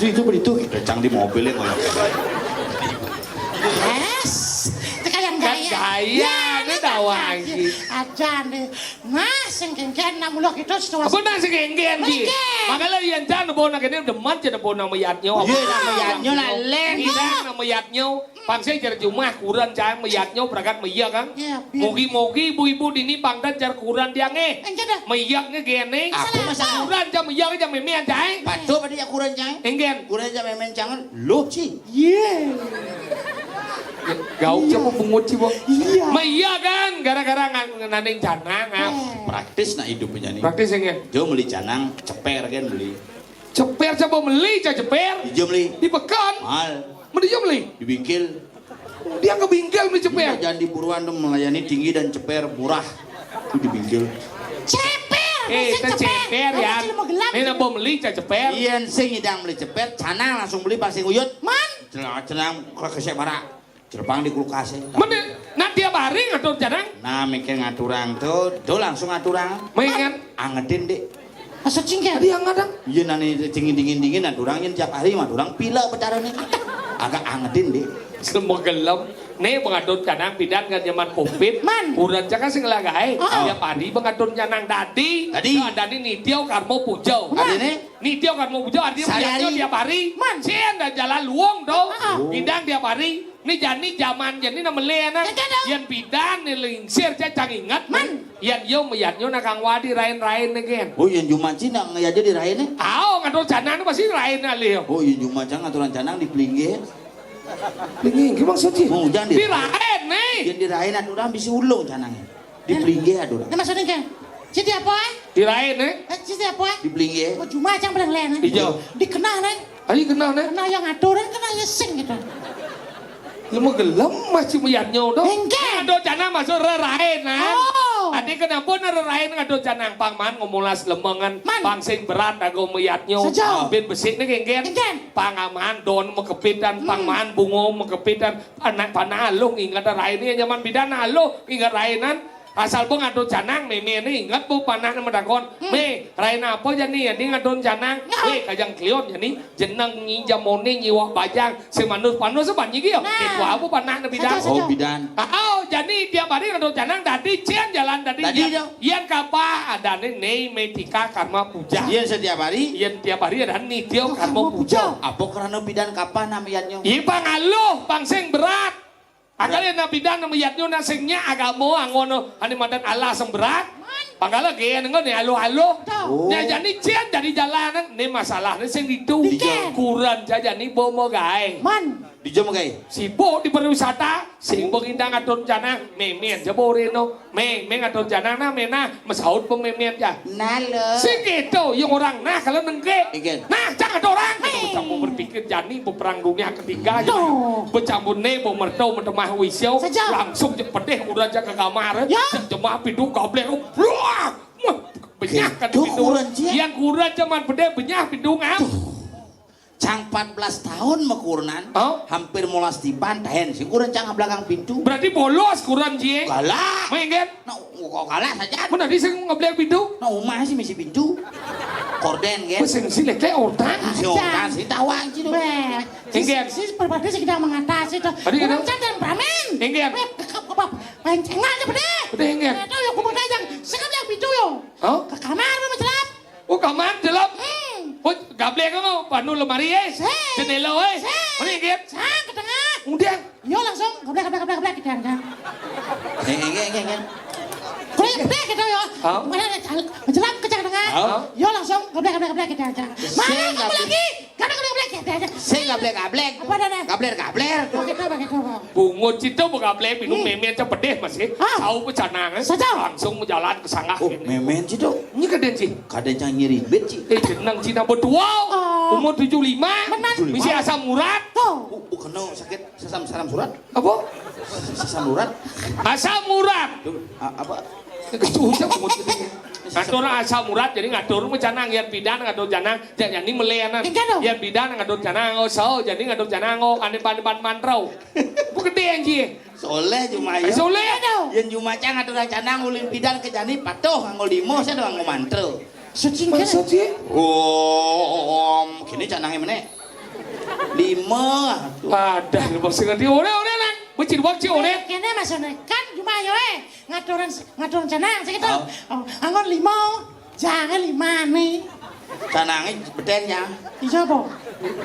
[SPEAKER 1] gitu. Itu kita jangan di mobilnya ngoyak.
[SPEAKER 3] Yes. Kayak
[SPEAKER 2] Kan gaya ini dawa lagi.
[SPEAKER 3] Aja nih. Mas yang kengken namun lo itu setelah.
[SPEAKER 2] Apa nasi kengken ji? Makanya yang jangan bawa nak ini deman jadi bawa nama yatnya.
[SPEAKER 1] Iya nama yatnya lah len.
[SPEAKER 2] Kita nama yatnya. Pangsai jar cuma kurang cahaya meyaknya berangkat meyak kan. Mogi-mogi ibu-ibu dini pangdan jar kurang dia nge. Meyaknya gini.
[SPEAKER 1] Aku masa
[SPEAKER 2] kurang jam meyak jam memen cahaya.
[SPEAKER 1] Padu pada ya kurang cang.
[SPEAKER 2] Enggen.
[SPEAKER 1] Kurang jam memen cangan. Lo sih.
[SPEAKER 3] Iya.
[SPEAKER 2] Gauk siapa pungut sih bo?
[SPEAKER 3] Iya.
[SPEAKER 2] Meyak kan gara-gara nanding canang.
[SPEAKER 1] Praktis nak hidupnya nih.
[SPEAKER 2] Praktis enggen.
[SPEAKER 1] Jo beli canang ceper kan beli.
[SPEAKER 2] Ceper coba beli ceper.
[SPEAKER 1] Jo beli.
[SPEAKER 2] Di pekan.
[SPEAKER 1] Mal.
[SPEAKER 2] Mana dia beli?
[SPEAKER 1] Di bingkil.
[SPEAKER 2] Dia ke bingkel beli ceper.
[SPEAKER 1] Jangan di buruan tuh melayani tinggi dan ceper murah. Itu di bingkil.
[SPEAKER 3] Ceper.
[SPEAKER 2] Itu ceper ya. Ini nak beli ceper.
[SPEAKER 1] Iya sing hidang beli ceper. Canang langsung beli pasing uyut.
[SPEAKER 3] Man.
[SPEAKER 1] Canang kesek barak. Jerpang di kulkasnya.
[SPEAKER 2] Mana? Nak tiap hari ngatur canang?
[SPEAKER 1] Nah mikir ngaturang tuh langsung ngaturang.
[SPEAKER 2] Mengen.
[SPEAKER 1] Angetin deh.
[SPEAKER 3] Masuk cingkan.
[SPEAKER 2] Tadi yang ngadang.
[SPEAKER 1] Iya nani dingin naturangin tiap hari mah durang pila becaranya. Agak angetin deh.
[SPEAKER 2] Semua gelap. Nih mengatur canang bidan nggak zaman covid.
[SPEAKER 3] Man.
[SPEAKER 2] Udah cakap sing lagai.
[SPEAKER 3] Oh.
[SPEAKER 2] Tiap hari mengatur canang dadi.
[SPEAKER 1] Dadi.
[SPEAKER 2] Dadi nitio karmo pujau.
[SPEAKER 1] Ada nih.
[SPEAKER 2] Nitio karmo pujau artinya
[SPEAKER 1] Sehari.
[SPEAKER 2] punyanya tiap hari.
[SPEAKER 3] Man.
[SPEAKER 2] Sian dan jalan luang dong.
[SPEAKER 3] Oh.
[SPEAKER 2] Bidan tiap hari. Ini jani zaman jani nama lena. Yang bidan nih lingsir cacang ingat.
[SPEAKER 3] Man.
[SPEAKER 2] Yang yo meyatnya nakang wadi rain-rain nih kan.
[SPEAKER 1] Oh yang cuma Cina nggak jadi rainnya.
[SPEAKER 2] Aw ngatur canang pasti rain ali.
[SPEAKER 1] Oh yang cuma jangan aturan canang di pelinggir.
[SPEAKER 2] Ini gimana maksudnya?
[SPEAKER 1] Mau jangan di.
[SPEAKER 2] Dirain nih.
[SPEAKER 1] Yang dirain aturan bisa ulung canangnya. Di pelinggir aturan.
[SPEAKER 3] Ini maksudnya kan? Jadi apa?
[SPEAKER 2] Dirain nih.
[SPEAKER 3] Jadi apa?
[SPEAKER 1] Di pelinggir.
[SPEAKER 3] Oh cuma aja yang lain.
[SPEAKER 2] Hijau.
[SPEAKER 3] Dikenal nih.
[SPEAKER 2] Ayo kenal nih.
[SPEAKER 3] Kenal yang ngaturin kenal yang sing gitu.
[SPEAKER 2] Lu mau gelem masih meyatnya dong.
[SPEAKER 3] Enggak.
[SPEAKER 2] Ngado canang masuk rerain kan.
[SPEAKER 3] Oh.
[SPEAKER 2] Adi kenapa rerain ngado canang pangman ngomulas lemengan
[SPEAKER 3] Man.
[SPEAKER 2] pangsing berat ago meyatnya.
[SPEAKER 3] Sejauh.
[SPEAKER 2] Ben besik nih genggen.
[SPEAKER 3] Enggen.
[SPEAKER 2] Pangaman don mekepitan pangman bungo mekepitan anak panalung ingat rainnya nyaman bidan alung ingat rainan. Asal po ngado canang me nih ingat po panah medakon me rain apa jani ya di ngado canang we kajang klion jani jeneng nyi jamone nyiwak bajang si manus sebanyak gitu kita apa panah bidan
[SPEAKER 1] Oh bidan.
[SPEAKER 2] oh jadi tiap hari ngado canang tadi cian jalan tadi yan kapa ada nih metika karma puja
[SPEAKER 1] Iya setiap hari.
[SPEAKER 2] yan tiap hari ada nitio karma puja
[SPEAKER 1] Apa karena bidan kapan namanya?
[SPEAKER 2] iya pangaluh pangsing berat Akalnya na bidan na mayat nyo na singnya agak mo angono ani madan Allah semberat. Pangala gaya nengko ni halo-halo. Nya jani cian dari jalanan ni masalah ni sing ditu. Kurang jaja ni bomo gae.
[SPEAKER 3] Man.
[SPEAKER 1] Dijom guys.
[SPEAKER 2] Sibuk di pariwisata sing bogindang atur canang memen jabo reno. Me ngatur canang na mena masaud pememen ja.
[SPEAKER 1] Nalo.
[SPEAKER 2] Sing gitu yung orang nah kalau nengke.
[SPEAKER 1] Igen.
[SPEAKER 2] Nah jangan orang. Bercampur berpikir jani perang dunia ketiga. Bercampur ne bo merto mentemah wisyo langsung cepet deh udah aja ke kamar. Jemaah pintu goblek. Benyak kan pintu. Yang kurang cuman bede benyak pintu ngam.
[SPEAKER 1] Cang 14 tahun mekurunan. Hampir molas di pantai sih kurang cang belakang pintu.
[SPEAKER 2] Berarti bolos kurang jie.
[SPEAKER 1] Kalah.
[SPEAKER 2] Main kan?
[SPEAKER 1] Nah, kok kalah saja.
[SPEAKER 2] Mana di sing ngebelak pintu?
[SPEAKER 1] Nah, umah sih misi pintu. Korden kan.
[SPEAKER 2] Sing silek orang.
[SPEAKER 1] Si orang si tawang sih tuh.
[SPEAKER 2] Enggen.
[SPEAKER 3] Si berbeda sih kita mengatasi itu. Kurang dan pramen.
[SPEAKER 2] Enggen.
[SPEAKER 3] Pancengan aja bede.
[SPEAKER 2] Bede enggen.
[SPEAKER 3] Tahu yang kubur tajang. Sekarang yang pintu yo. Ke kamar mana celap.
[SPEAKER 2] Oh kamar jelap. Oh gablek kamu panu lemari jendela mana enggen.
[SPEAKER 3] Sang ke tengah.
[SPEAKER 2] Kemudian.
[SPEAKER 3] Yo langsung gablek kita kan.
[SPEAKER 1] Enggen.
[SPEAKER 3] Kurang gablek kita yo. Mana celap ke tengah. Yo langsung gablek kita aja. Mana kamu lagi? Gablek kita aja.
[SPEAKER 1] Saya gablek.
[SPEAKER 3] Apa dah?
[SPEAKER 1] Gabler.
[SPEAKER 3] Pakai apa?
[SPEAKER 2] Bungut itu bukan play minum memen aja pedes masih. Tahu pecanang langsung menjalan ke sanggah.
[SPEAKER 1] Oh, memen sih tuh.
[SPEAKER 2] Ini kaden sih.
[SPEAKER 1] Kadang yang ribet sih.
[SPEAKER 2] Jenang Cina berdua. Umur 75. Misi asam urat.
[SPEAKER 3] Tuh.
[SPEAKER 1] Kena sakit sesam surat.
[SPEAKER 2] Apa?
[SPEAKER 1] Sesam urat.
[SPEAKER 2] Asam urat.
[SPEAKER 1] Apa?
[SPEAKER 2] Kecuhnya bungut gitu. Ngatur asam urat jadi ngatur mencanang yang bidan ngatur janang jadi meleana yang bidan ngatur janang so jadi ngatur janang ane pan mantrau bukan dia yang ji
[SPEAKER 1] Soleh cuma ya.
[SPEAKER 2] soleh
[SPEAKER 1] Yang cuma cang ngatur canang ulin bidan ke jani patuh nganggo limo saya doang mantrau.
[SPEAKER 3] Suci kan?
[SPEAKER 2] Suci.
[SPEAKER 1] Kini canangnya mana? 5.
[SPEAKER 2] Ada masih ngerti oleh lah bocil oleh
[SPEAKER 3] Kene masone kan cuma yo ngaturan canang sakit tau. Angon 5. Jangan 5 nih.
[SPEAKER 1] Canangnya bedennya.
[SPEAKER 3] Iya po.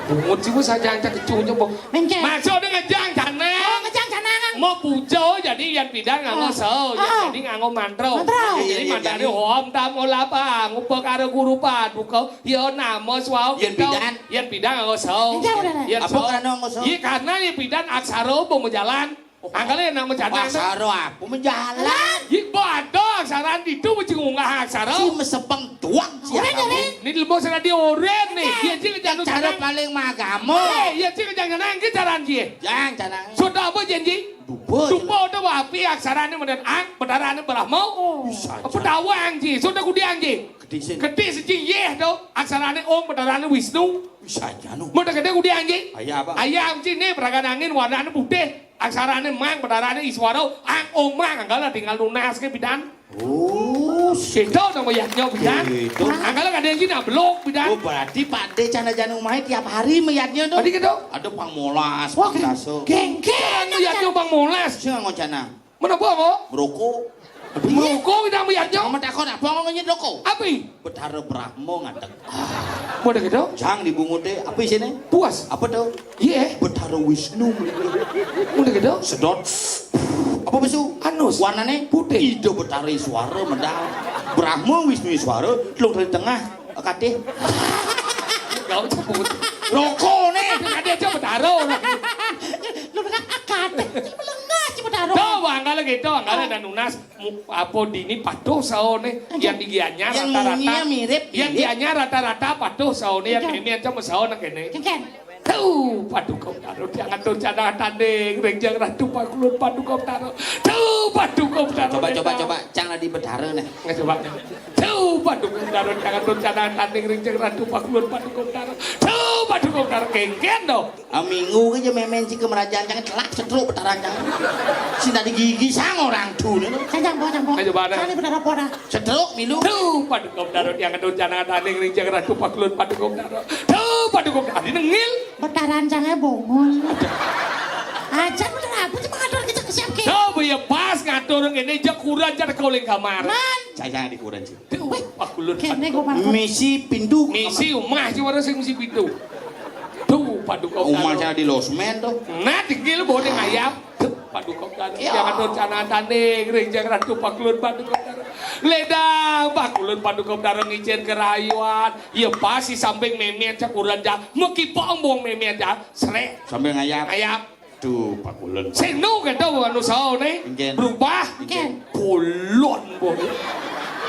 [SPEAKER 2] bungut sih saja yang kecuhnya po
[SPEAKER 3] Mengke.
[SPEAKER 2] maksud dengan jang
[SPEAKER 3] Oh,
[SPEAKER 2] canang
[SPEAKER 3] ngejang canangan.
[SPEAKER 2] mau pujo jadi yang bidan nganggo so jadi nganggo mantrau jadi mandane hom tamu lapa ngupo karo guru paduka ya nama swau yang bidan nganggo so
[SPEAKER 1] Apa karena nganggo so?
[SPEAKER 2] iya karena yang bidan aksara mau menjalan angkanya nama canang
[SPEAKER 1] Aksara apa menjalan?
[SPEAKER 2] iya bodoh aksara itu mesti ngunggah aksara
[SPEAKER 1] Si mesepeng tuak siapa?
[SPEAKER 2] ini lembut sana di oren nih iya sih kejangan
[SPEAKER 1] Cara paling magamo.
[SPEAKER 2] iya sih kejangan jalan dia
[SPEAKER 1] Jang canang.
[SPEAKER 2] sudah apa janji
[SPEAKER 1] Dubur.
[SPEAKER 2] Dupo udah wapi aksaranya menen ang, bedarannya berahmau. Apa dawang ji, sudah kudiang ji. Gede siji yeh do, aksaranya om, bedarannya Wisnu.
[SPEAKER 1] Bisa janu.
[SPEAKER 2] Mudah gede kudiang ji.
[SPEAKER 1] Ayah apa?
[SPEAKER 2] Ayam ji nih peragan angin warnanya putih. Aksaranya mang, bedarannya Iswaro. Ang om mang, anggala tinggal lunas ke bidan.
[SPEAKER 1] Oh,
[SPEAKER 2] Itu nama yaknya bidan.
[SPEAKER 1] Gitu.
[SPEAKER 2] Anggala kadang ji nak belok bidan.
[SPEAKER 1] Oh berarti Pak De cana janu main tiap hari meyatnya tuh.
[SPEAKER 2] Tadi gitu.
[SPEAKER 1] Ada pangmolas,
[SPEAKER 3] Wah,
[SPEAKER 1] pangdaso.
[SPEAKER 3] geng-geng.
[SPEAKER 2] Yaknya bang moles.
[SPEAKER 1] Siapa ngomong cana?
[SPEAKER 2] Mana kok?
[SPEAKER 1] Merokok.
[SPEAKER 2] Merokok kita meyaknya.
[SPEAKER 1] Kamu takut apa ngomongnya rokok?
[SPEAKER 2] Api.
[SPEAKER 1] Betara Brahmo ngadek.
[SPEAKER 2] Mudah gitu.
[SPEAKER 1] Jang dibungut deh. Apa sini?
[SPEAKER 2] Puas.
[SPEAKER 1] Apa tuh?
[SPEAKER 2] Iya.
[SPEAKER 1] Betara Wisnu.
[SPEAKER 2] Mudah gitu.
[SPEAKER 1] Sedot. Apa besu?
[SPEAKER 2] Anus.
[SPEAKER 1] Warnanya
[SPEAKER 2] Putih.
[SPEAKER 1] Ida betara suara medal. Brahmo Wisnu suara. Lu dari tengah. Katih.
[SPEAKER 2] Gak sebut.
[SPEAKER 1] Rokok nih.
[SPEAKER 2] Ada aja bertaruh.
[SPEAKER 3] Lu dengan akad. Melengah cuma taruh.
[SPEAKER 2] Tuh, anggala gitu, anggala dan Unas apa dini patuh saone yang digiannya
[SPEAKER 1] Yang
[SPEAKER 2] rata-rata.
[SPEAKER 1] munyinya mirip.
[SPEAKER 2] Yang dianya rata-rata patuh saone yang ini aja saone kene.
[SPEAKER 3] Geng-geng.
[SPEAKER 2] Tuh, paduka taruh jangan tuh cadang tanding, renjang ratu pakulun paduka taruh. Tuh, paduka taruh.
[SPEAKER 1] Coba. Jangan di betara nih.
[SPEAKER 2] Nggak coba. Tuh, paduka taruh jangan tuh cadang tanding, renjang ratu pakulun paduka taruh. Tuh, paduka taruh kengken dong.
[SPEAKER 1] Minggu aja memen si kemerajaan jangan telak setruk betara jangan. Si tadi gigi sang orang tuh nih.
[SPEAKER 3] Canjang po.
[SPEAKER 2] Ayo, Pak.
[SPEAKER 3] Cari benar apa dah?
[SPEAKER 1] Setruk milu.
[SPEAKER 2] Tuh, paduka taruh jangan tuh cadang tanding, renjang ratu pakulun paduka taruh. Tuh, paduka taruh nengil.
[SPEAKER 3] Betaran jangan bongol. Ajar bener apa sih mengatur kita ke siap ke?
[SPEAKER 2] Coba ya pas ngatur ngene aja kurang jar kau leng kamar.
[SPEAKER 3] Man.
[SPEAKER 1] Jangan dikuran sih.
[SPEAKER 2] Tuh, pakulun.
[SPEAKER 3] Kene gue parkir.
[SPEAKER 1] Misi pintu.
[SPEAKER 2] Misi umah cuma ada sing misi pintu. Tuh, paduka
[SPEAKER 1] Umar
[SPEAKER 2] taruh.
[SPEAKER 1] saya di losmen tuh.
[SPEAKER 2] Nah, dikil boleh ngayap. Tuh, paduka taruh. Jangan tuh cadang tanding, renjang ratu pakulun paduka taruh. Ledang pakulun paduka taruh ngicen kerayuan. Ya pas si samping memet cakuran jah. Meki pombong memet jah. Srek.
[SPEAKER 1] Sambil ngayap.
[SPEAKER 2] Ngayap.
[SPEAKER 1] Tuh Pak Kulun.
[SPEAKER 2] Sino ka daw ano sao ni?
[SPEAKER 1] Ingen.
[SPEAKER 2] Berubah.
[SPEAKER 3] Ingen.
[SPEAKER 2] Pulon bo.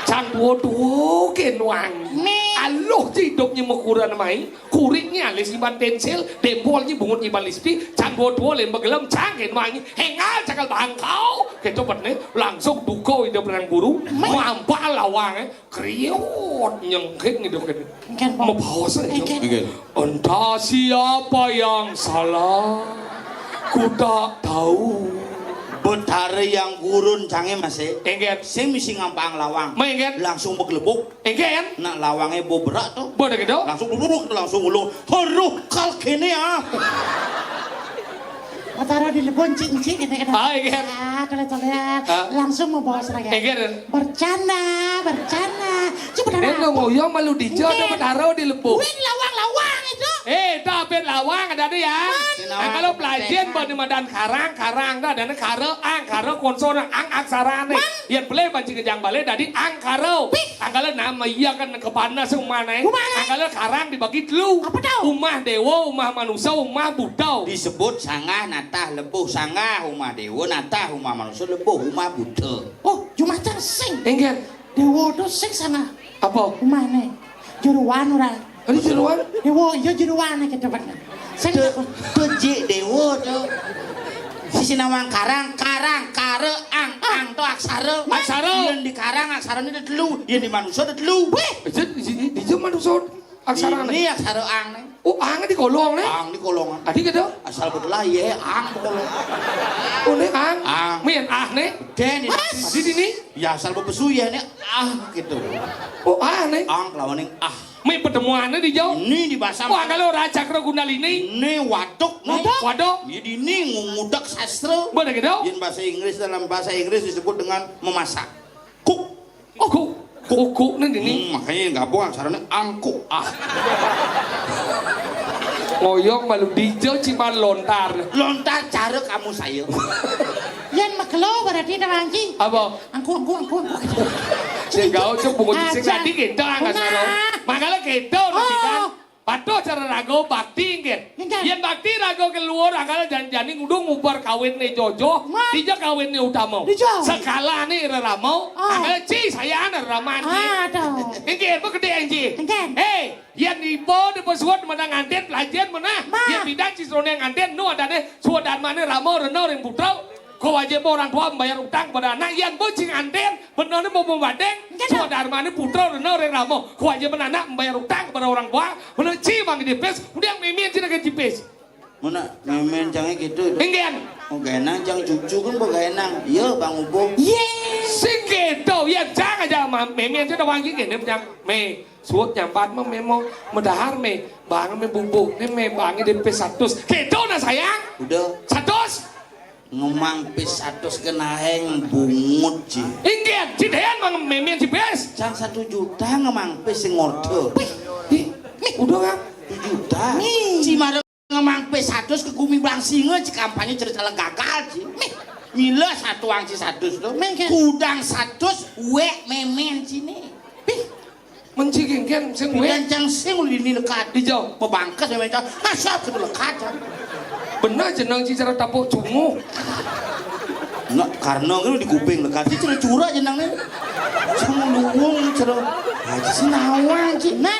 [SPEAKER 2] Chang duo kenwang.
[SPEAKER 3] Me.
[SPEAKER 2] Aloh ji dok ni makuran mai. Kuritnya les iban pensil, dempol ni bungut iban listi, chang duo le magelam chang kenwang. Hengal cakal bangkau. Keto ni langsung duko ida perang guru. Mampa lawang kriot nyengkit ni dok.
[SPEAKER 3] Geng po.
[SPEAKER 2] Mabawas itu.
[SPEAKER 1] Ingen.
[SPEAKER 2] Entah siapa yang salah, ku tak tahu.
[SPEAKER 1] Betara yang gurun canggih masih.
[SPEAKER 2] Engget,
[SPEAKER 1] Saya misi ngampang lawang.
[SPEAKER 2] mengget,
[SPEAKER 1] Langsung begelebuk.
[SPEAKER 2] engget,
[SPEAKER 1] Nak lawangnya berak tuh.
[SPEAKER 2] boleh gitu?
[SPEAKER 1] Langsung bubuk langsung ulung. Haruh kal kene ah.
[SPEAKER 3] Taruh di lebon cincin gitu kan.
[SPEAKER 2] Ah, engget,
[SPEAKER 3] Kalau lihat langsung mau bawa seragam.
[SPEAKER 2] engget.
[SPEAKER 3] Bercanda. Coba
[SPEAKER 2] Ini
[SPEAKER 3] darah.
[SPEAKER 2] ngoyo malu dijo, ada menaruh di lebu.
[SPEAKER 3] Wih lawang itu.
[SPEAKER 2] Tapi lawang ada deh ya. Kalau pelajaran pada madan karang dah dan karo konsol ang aksara nih. Yang boleh pancing kejang balik tadi ang karo. Kalau nama iya kan kepanas umana. Kalau karang dibagi dulu. Umah dewa, umah manusia, umah buddha.
[SPEAKER 1] Disebut sangah natah lebuh sangah umah dewa natah umah manusia lebuh umah buddha.
[SPEAKER 3] Oh, Jumatan sing.
[SPEAKER 2] Enggak.
[SPEAKER 3] Dewa do sing sana.
[SPEAKER 2] Apa?
[SPEAKER 3] Umane. Jeruan ora.
[SPEAKER 2] Ini jeruan?
[SPEAKER 3] Dewa iya jeruan ke tempatnya. Sing
[SPEAKER 1] Tejik dewa tuh. Sisi nawang karang kare ang tuh aksara. Yang di karang aksara ini dulu, yang di manusia dulu.
[SPEAKER 2] Di sini manusia aksara nih.
[SPEAKER 1] Ini aksara ang nih.
[SPEAKER 2] Oh, ang di kolong nih.
[SPEAKER 1] Ang di kolongan.
[SPEAKER 2] Adi gitu.
[SPEAKER 1] Asal betul lah ya ang kolong.
[SPEAKER 2] Oh, nih ang.
[SPEAKER 1] Ang.
[SPEAKER 2] Mien nih.
[SPEAKER 1] Den ini.
[SPEAKER 2] Adi di nih.
[SPEAKER 1] Ya asal bepesu ya nih gitu.
[SPEAKER 2] Oh, nih.
[SPEAKER 1] Ang lawan yang
[SPEAKER 2] Mie pertemuannya di jauh.
[SPEAKER 1] Ini di bahasa.
[SPEAKER 2] Wah, kalau Raja Kragundalini.
[SPEAKER 1] Ini waduk.
[SPEAKER 2] Waduh.
[SPEAKER 1] Jadi ini ngudak sastra.
[SPEAKER 2] Boleh gitu.
[SPEAKER 1] Yang bahasa Inggris dalam bahasa Inggris disebut dengan memasak. Cook.
[SPEAKER 2] Oh, kuk nih di nih.
[SPEAKER 1] Makanya gabung aksaranya angkuk.
[SPEAKER 2] Ngoyong malu dijauh cuma lontar.
[SPEAKER 1] Lontar cara kamu saya.
[SPEAKER 3] Yan makelo berarti tawanci.
[SPEAKER 2] Apa?
[SPEAKER 3] Angku.
[SPEAKER 2] Segau coba sing tadi kita angkat salo. Makanya kita nanti kan. Patuh cara rago bakti inget. Yang bakti rago keluar angkala janjani ngudung ngubar kawin nih Jojo. Dia kawin nih utama. Sekala nih ramo. Angkala ci saya anak ramani.
[SPEAKER 3] Aduh.
[SPEAKER 2] Inget apa gede anji?
[SPEAKER 3] Inget.
[SPEAKER 2] Yang nipo di pesuat mana nganten pelajaran mana? Yang bidang cisrone nganten nu ada nih suadan mana ramo reno ring putra. Kau wajib orang tua membayar utang pada anak yang bocing anten benar mau membanding sudah mana putra dan orang ramo kau wajib anak membayar utang kepada orang tua benar cimang di pes udah mimin cina ke cipes
[SPEAKER 1] Mana mimin jangan gitu.
[SPEAKER 2] enggak
[SPEAKER 1] Oh genang jangan cucu kan begenang. Iya bang ubung.
[SPEAKER 2] sing gitu ya jangan aja mah mimin cina wangi gini yang me suat nyampat mah memo medahar me bang me bubuk ne me bang di pes 100 gitu nah sayang
[SPEAKER 1] Udah
[SPEAKER 2] 100
[SPEAKER 1] ngomang pis 100 kenaheng bungut ji.
[SPEAKER 2] enggak cidean mang mimin cipes
[SPEAKER 1] Jangan 1 juta ngomang pis sing ngorde.
[SPEAKER 2] udah kan
[SPEAKER 1] 1 juta. Cimara ngomang pis 100 ke Gumi Blang Singa ci kampanye cerita gagal ji. Mila satu angci 100 tuh. Kudang 100 wek memen cini.
[SPEAKER 2] mencingin kan sing we
[SPEAKER 1] Bilancang sing lini lekat
[SPEAKER 2] di jauh
[SPEAKER 1] pebangkas memen cang. Asap ke lekat.
[SPEAKER 2] benar jenang cicara tapuk cungu
[SPEAKER 1] Nggak karena kan di kuping lekat sih cerita curah jenang nih. Cuma luwung cerita. Aja sih nawang ci.
[SPEAKER 3] Nah.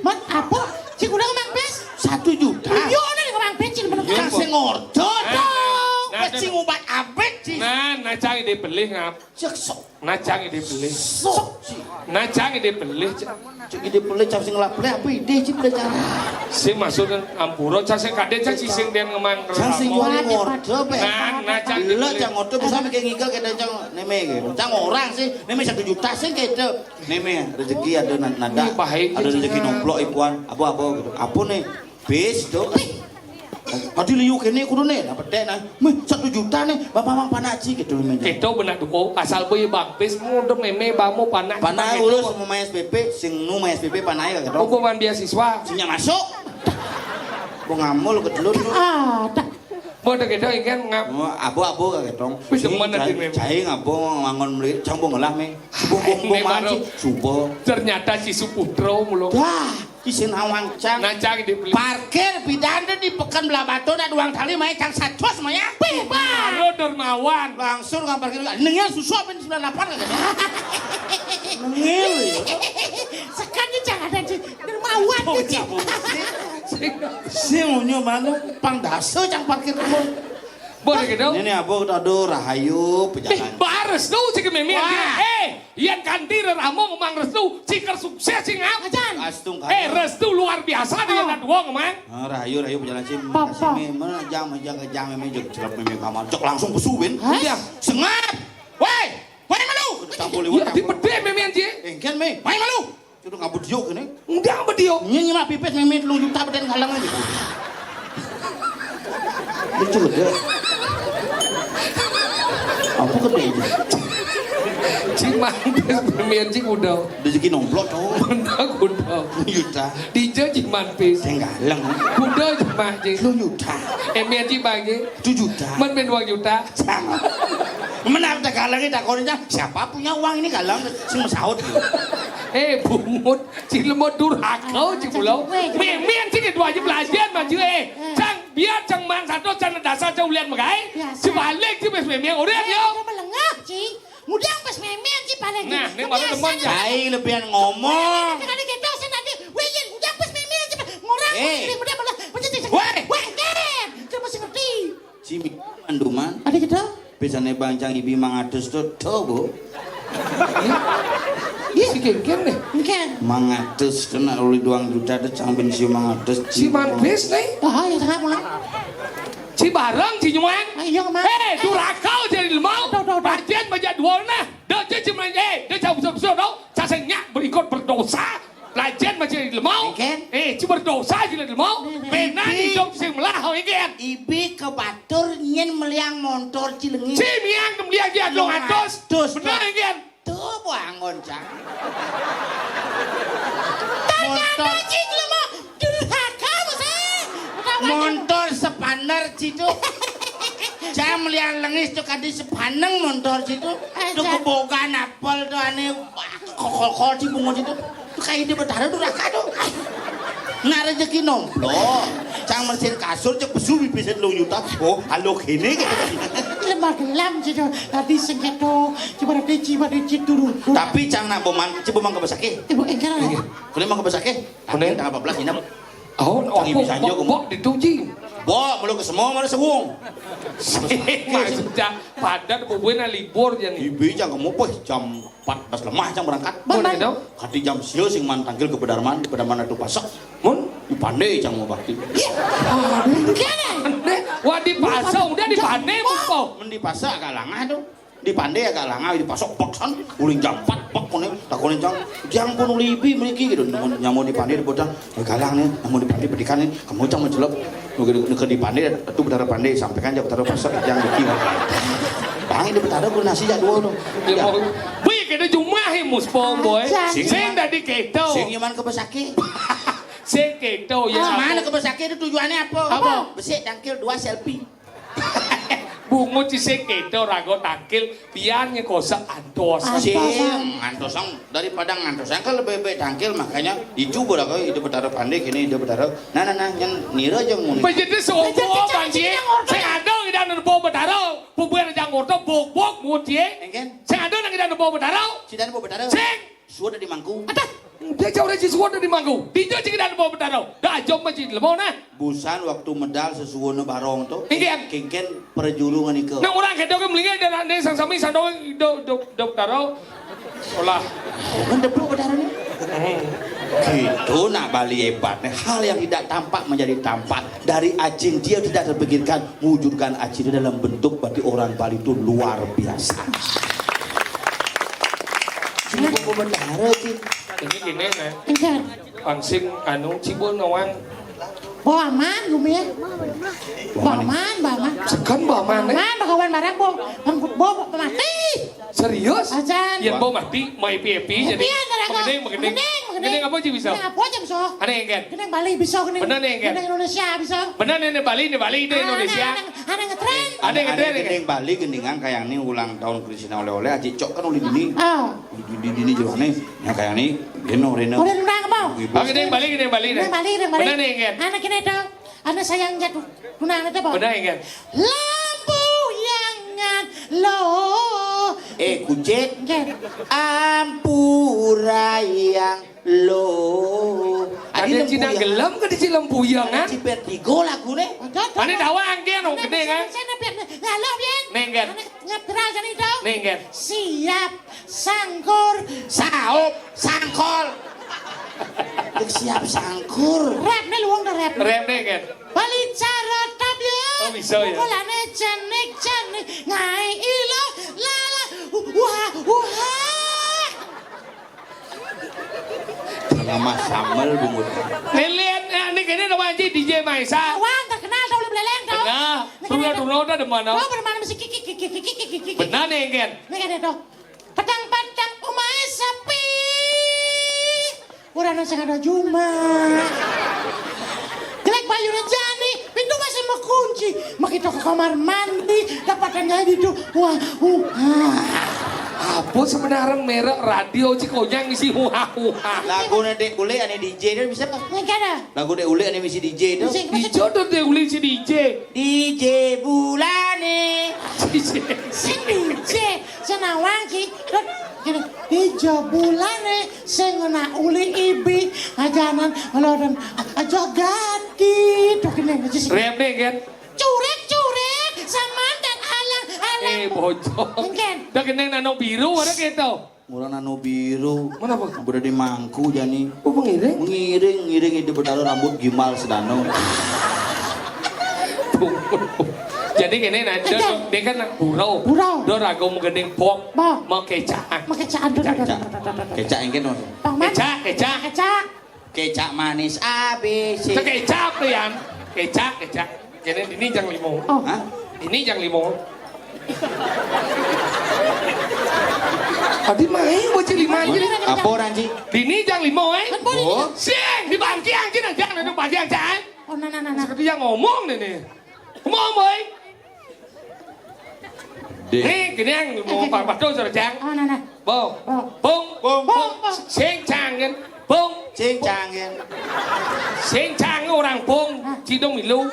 [SPEAKER 3] Mat apa? Si kuda kemang pes?
[SPEAKER 1] 1 juta.
[SPEAKER 3] Yo nih kemang pes cil bener.
[SPEAKER 1] Kan sing ngorde dong.
[SPEAKER 2] Nah,
[SPEAKER 1] Sing obat abet ci.
[SPEAKER 2] nah cang ide beli ngap
[SPEAKER 1] Cek sok.
[SPEAKER 2] nah cang ide beli
[SPEAKER 1] Sok ci.
[SPEAKER 2] nah cang ide beli
[SPEAKER 1] Cek ide boleh cap sing laple apa ide ci pada cara.
[SPEAKER 2] si masuk ampuro cang sing kade cang sising den ngemang
[SPEAKER 1] Cang sing
[SPEAKER 2] ramo
[SPEAKER 1] jual ngorde be.
[SPEAKER 2] nah cang ide
[SPEAKER 1] Gila
[SPEAKER 2] beli
[SPEAKER 1] cang ngorde bisa mikir ngigel kita cang neme gitu. Cang orang sih neme 1 juta sih gitu. Neme rezeki ada nada.
[SPEAKER 2] Ini baik.
[SPEAKER 1] Ada rezeki nomplok ipuan apa gitu. Apa nih? Bis tuh. Adi liu kene kudu nih dapat dek nah. 1 juta nih bapak mang panaci gitu memang.
[SPEAKER 2] itu benar duko asal boy bang pes muda meme bamu panak
[SPEAKER 1] Panai urus mau main SPP sing nu main SPP panai gitu.
[SPEAKER 2] hukuman beasiswa
[SPEAKER 1] Singnya masuk. Mau ngamul ke telur.
[SPEAKER 3] Ada.
[SPEAKER 2] bodoh gitu ingin ngap
[SPEAKER 1] Abu-abu kayak dong.
[SPEAKER 2] Wis demen nanti memang.
[SPEAKER 1] Cai ngabo ngangon meli cang ngelah me. Subuh manci subuh.
[SPEAKER 2] ternyata si Suputro mulu
[SPEAKER 1] Dah, isin awang cang.
[SPEAKER 2] nah cang ide beli
[SPEAKER 1] Parkir bidanda di pekan belah batu ada uang tali main cang 100 maya.
[SPEAKER 2] Halo dermawan
[SPEAKER 1] Langsung nggak parkir. Nengel susu apa di 98 kagak? Nengel.
[SPEAKER 3] Sekarang jangan ada di dermawan kecil.
[SPEAKER 1] Sing unyu mana pangdase cang parkir kamu.
[SPEAKER 2] bodoh gitu
[SPEAKER 1] Ini abu aduh rahayu pejalan.
[SPEAKER 2] bares tuh cik memi yang kanti ramo ngomong restu cikar sukses sih ngap
[SPEAKER 1] Astung
[SPEAKER 2] restu luar biasa dengan dua ngomong
[SPEAKER 1] rahayu pejalan sih.
[SPEAKER 3] Papa.
[SPEAKER 1] Mana jam meme jek celap meme kamar. Cok langsung pesuwin.
[SPEAKER 2] Iya.
[SPEAKER 1] Sengat. Woi, malu. Campur liwat.
[SPEAKER 2] di pede memi anji
[SPEAKER 1] Engken me, malu. Itu ngabut diuk ini.
[SPEAKER 2] enggak bedio
[SPEAKER 1] Nyanyi mah pipes meme 3 juta beden galang aja. Lucu gede. Apa gede aja?
[SPEAKER 2] Cimang pes premian cing udah.
[SPEAKER 1] Rezeki nomplok tuh.
[SPEAKER 2] Udah udah.
[SPEAKER 1] Yuta.
[SPEAKER 2] Dija ciman pes.
[SPEAKER 1] Tenggalang.
[SPEAKER 2] Udah cimah cing.
[SPEAKER 1] Lu yuta.
[SPEAKER 2] Emian cimang cing.
[SPEAKER 1] 7 juta.
[SPEAKER 2] Manเป็นuang juta.
[SPEAKER 1] Sama. Menapa galang ini takonnya? Siapa punya uang ini galang? Semua sahut.
[SPEAKER 2] Bungut. Cing lemot durhaka cing pulau. Mian cing itu aja belajar mah cing Cang biar cang man satu cang dasar jauh lihat magai. Sebalik cing pes mian udah yo.
[SPEAKER 3] Melengah, Ci. Mudang pas memen Ci paling.
[SPEAKER 2] Nah, ini baru teman ya.
[SPEAKER 1] Hai lebihan ngomong.
[SPEAKER 3] Kali kita senadi, weyen mudang pas memen Ci. Ngorang ini mudah malah.
[SPEAKER 1] Woi.
[SPEAKER 3] Weh, kan. Kita masih ngerti.
[SPEAKER 1] Cimi anduman.
[SPEAKER 3] Ada kita?
[SPEAKER 1] Biasanya bang cang ibi mangatus tuh bu.
[SPEAKER 2] Si kengken nih.
[SPEAKER 3] Kan.
[SPEAKER 1] Mangatus kena uli 2 juta tuh cang bensin mangatus.
[SPEAKER 2] Si man pes nih.
[SPEAKER 3] Ah, ya sangat mah.
[SPEAKER 2] Si bareng si nyuang.
[SPEAKER 3] Ayo kemana?
[SPEAKER 2] Durakau jadi lemau. Bagian banyak dua nah. Dia cuma dia jauh besar dong. Sasanya berikut berdosa. Lajen macam lemau. Cuma berdosa jadi lemau. Benar hidup sing melah ikan.
[SPEAKER 1] Ibi ke batur nyen meliang montor cilengi.
[SPEAKER 2] Si miang kemliang dia dong atos. Benar ikan.
[SPEAKER 1] Tuh bangun cang.
[SPEAKER 3] Tanya Ci lemah. Durhaka masih.
[SPEAKER 1] Montor sepander citu. Saya melihat lengis tuh kadi sepaneng montor situ. Tuh kebogan apel tuh aneh kokol cibungun situ. Tuh kayak di betara tuh raka tuh. Nggak rezeki nomplok. Cang mesin kasur cek besu bibisin lu yuta. Oh halo gini gitu.
[SPEAKER 3] Lemah gelam Ci. Tadi sengketo. Coba ada Ci dulu.
[SPEAKER 1] Tapi cang nak boman cibumang kebesake.
[SPEAKER 3] Ibu engkar lah.
[SPEAKER 1] Kulit mang kebesake.
[SPEAKER 2] Kulit
[SPEAKER 1] tanggal 14 inap.
[SPEAKER 2] Oh, bok dituji.
[SPEAKER 1] Bok belum ke semua mana sewung.
[SPEAKER 2] Maksudnya padat bubuhnya libur yang
[SPEAKER 1] Ibi cang kamu jam 14 lemah cang berangkat.
[SPEAKER 2] Mun gitu.
[SPEAKER 1] Kati jam sieu sing man tanggil ke Pedarman, di Pedarman itu pasak.
[SPEAKER 2] Mun
[SPEAKER 1] Dipandai cang mau bakti.
[SPEAKER 2] Wah dipasang udah dipandai mupo.
[SPEAKER 1] Men dipasak agak langah tuh. Dipandai agak langah dipasok paksan uling jam 4 pak kone takone cang jang pun ulibi mriki gitu nyamuk dipandai dibodang galang nih nyamuk dipandai bedikan nih kamu cang menjelep nuker dipandai itu betara pandai sampaikan aja betara pasak yang diki. Bang ini betara pun nasi jak dua tuh.
[SPEAKER 2] Wih kita cuma himus pong boy. Sing tadi keto.
[SPEAKER 1] Sing nyaman kebesake.
[SPEAKER 2] Sing keto ya.
[SPEAKER 1] Mana kebesake itu tujuannya apa?
[SPEAKER 2] Apa?
[SPEAKER 1] Besik tangkil 2 selfie.
[SPEAKER 2] Bungut si sing keto rago tangkil biar ngekosak antos.
[SPEAKER 1] Sing ngantosang daripada ngantosang kan lebih baik tangkil makanya dicoba lah kau ide betara pandai kini ide betara. Nah yang nira aja muni.
[SPEAKER 2] Begitu semua banjir. Saya ada di dalam bawah betara. Pupuan yang ngorto bok mutie. Saya ada di dalam bawah betara.
[SPEAKER 1] Si dan bawa betara.
[SPEAKER 2] Sing
[SPEAKER 1] Sudah di mangku.
[SPEAKER 2] dia jauh dari sesuatu di manggu. Dia cik dalam bawah betara. Dah jom masjid lemau nah.
[SPEAKER 1] Busan waktu medal sesuatu barong tuh.
[SPEAKER 2] Ingin.
[SPEAKER 1] Kengken perjulungan itu.
[SPEAKER 2] Nah orang keto ke melingin dan ane sang sami sandong do betara. Olah.
[SPEAKER 1] Kan deplok betara nih. Gitu nak Bali hebatnya. Hal yang tidak tampak menjadi tampak. Dari Acin dia tidak terpikirkan wujudkan Acin dalam bentuk bagi orang Bali itu luar biasa. Cuma bawa betara sih.
[SPEAKER 2] Ini gini nih.
[SPEAKER 3] Engkar.
[SPEAKER 2] Pangsing anu cibun nawang.
[SPEAKER 3] Bawa aman gumi ya. Bawa aman.
[SPEAKER 2] Sekan bawa mana?
[SPEAKER 3] Aman bakawan barang bawa mati.
[SPEAKER 2] Serius?
[SPEAKER 3] Ajan.
[SPEAKER 2] Yang bawa mati mau epi jadi. Mengending apa sih bisa?
[SPEAKER 3] Apa aja bisa?
[SPEAKER 2] Ada yang kan?
[SPEAKER 3] Kendeng Bali bisa kendeng.
[SPEAKER 2] Bener nih, Ken?
[SPEAKER 3] Kendeng Indonesia bisa.
[SPEAKER 2] Benar nih Bali di Indonesia.
[SPEAKER 3] Ada ngetren.
[SPEAKER 2] Ada yang ngetren
[SPEAKER 1] Gendeng Bali gendingan kayak ini ulang tahun Kristina oleh-oleh aja cok kan oleh dini.
[SPEAKER 3] Oh.
[SPEAKER 1] Dini jualnya yang kayak ini Reno.
[SPEAKER 3] Udah nurang apa?
[SPEAKER 2] Gendeng Bali nih.
[SPEAKER 3] Kendeng Bali.
[SPEAKER 2] Benar nih kan?
[SPEAKER 3] Anak ini dong. Anak sayang jatuh. Nunang itu apa?
[SPEAKER 2] Benar kan?
[SPEAKER 3] Lampu yangan lo.
[SPEAKER 1] Kucing.
[SPEAKER 3] Ken.
[SPEAKER 1] Ampura yang lo.
[SPEAKER 2] Ada cina gelam ke di Cilembuyan kan?
[SPEAKER 1] Ci Vertigo lagu nih.
[SPEAKER 2] Ada dawa angin dong gede kan?
[SPEAKER 3] Saya biar halo biar.
[SPEAKER 2] Nenggen.
[SPEAKER 3] Ngetral kan itu.
[SPEAKER 2] Nenggen.
[SPEAKER 3] Siap sangkur.
[SPEAKER 1] Saup sangkol. Siap sangkur.
[SPEAKER 3] Rap nih luang dah rap.
[SPEAKER 2] Rem nenggen.
[SPEAKER 3] Bali cara tap ya.
[SPEAKER 2] Oh, bisa ya.
[SPEAKER 3] Pukulane cenik ngai ilo lala wah.
[SPEAKER 1] Nama Samuel bungut.
[SPEAKER 2] Lihat ini kini nama Anji DJ Maisa.
[SPEAKER 3] Wang terkenal tau lu beleleng tau.
[SPEAKER 2] Benar. Tunggu udah di mana?
[SPEAKER 3] Oh, bermana mesti kiki.
[SPEAKER 2] Benar nenggen.
[SPEAKER 3] Ini kan itu. Pedang Urang sing ada Juma. Jelek bayu jani, pintu masih kunci. Makita ke kamar mandi, dapatannya itu. Wah,
[SPEAKER 2] Apa sebenarnya merek radio Cikonyang ngisi huha-huha.
[SPEAKER 1] Lagu dek ule ane DJ dia bisa nggak?
[SPEAKER 3] Nggak ada.
[SPEAKER 1] Lagu dek ule ane misi DJ itu.
[SPEAKER 2] Dijodoh deh uli si DJ.
[SPEAKER 1] DJ Bulane.
[SPEAKER 3] Si DJ, senawang ki. DJ bulane, sengena uli ibi, ajanan, ngelodan, aja ganti. Tuh kena aja sih.
[SPEAKER 2] Rem deh kan.
[SPEAKER 3] Curek, saman dan alang.
[SPEAKER 2] Bojong.
[SPEAKER 3] Mungkin.
[SPEAKER 2] Dah kena nano biru ada gitu.
[SPEAKER 1] Murah nano biru.
[SPEAKER 2] Mana apa?
[SPEAKER 1] Berada di mangku jani.
[SPEAKER 2] Oh pengiring?
[SPEAKER 1] Ngiring itu bertaruh rambut gimal sedano.
[SPEAKER 2] Jadi kene nanti dia kan burau. Do ragam gending pok. Mau kecak.
[SPEAKER 3] Makai caan tuh.
[SPEAKER 1] Kecak engken mas.
[SPEAKER 2] Kecak.
[SPEAKER 1] Kecak manis ABC.
[SPEAKER 2] Kecap tuh yan. Kecak. Kene ini jang limo.
[SPEAKER 1] Hah?
[SPEAKER 2] Ini jang limo. Tadi main bocil lima aja.
[SPEAKER 1] Apa orang Ci?
[SPEAKER 2] Ini jang limo
[SPEAKER 1] Oh.
[SPEAKER 2] Siang di bagian cina jangan ada bagian cai.
[SPEAKER 3] Oh, nah.
[SPEAKER 2] Seperti yang ngomong nih. Ngomong boy. Nih gini yang mau pak tuh sudah jang.
[SPEAKER 3] Oh, nah.
[SPEAKER 2] Bong. Sing chang kan. Bong.
[SPEAKER 1] Cing cangen.
[SPEAKER 2] Sing chang orang bong. Cidong milu.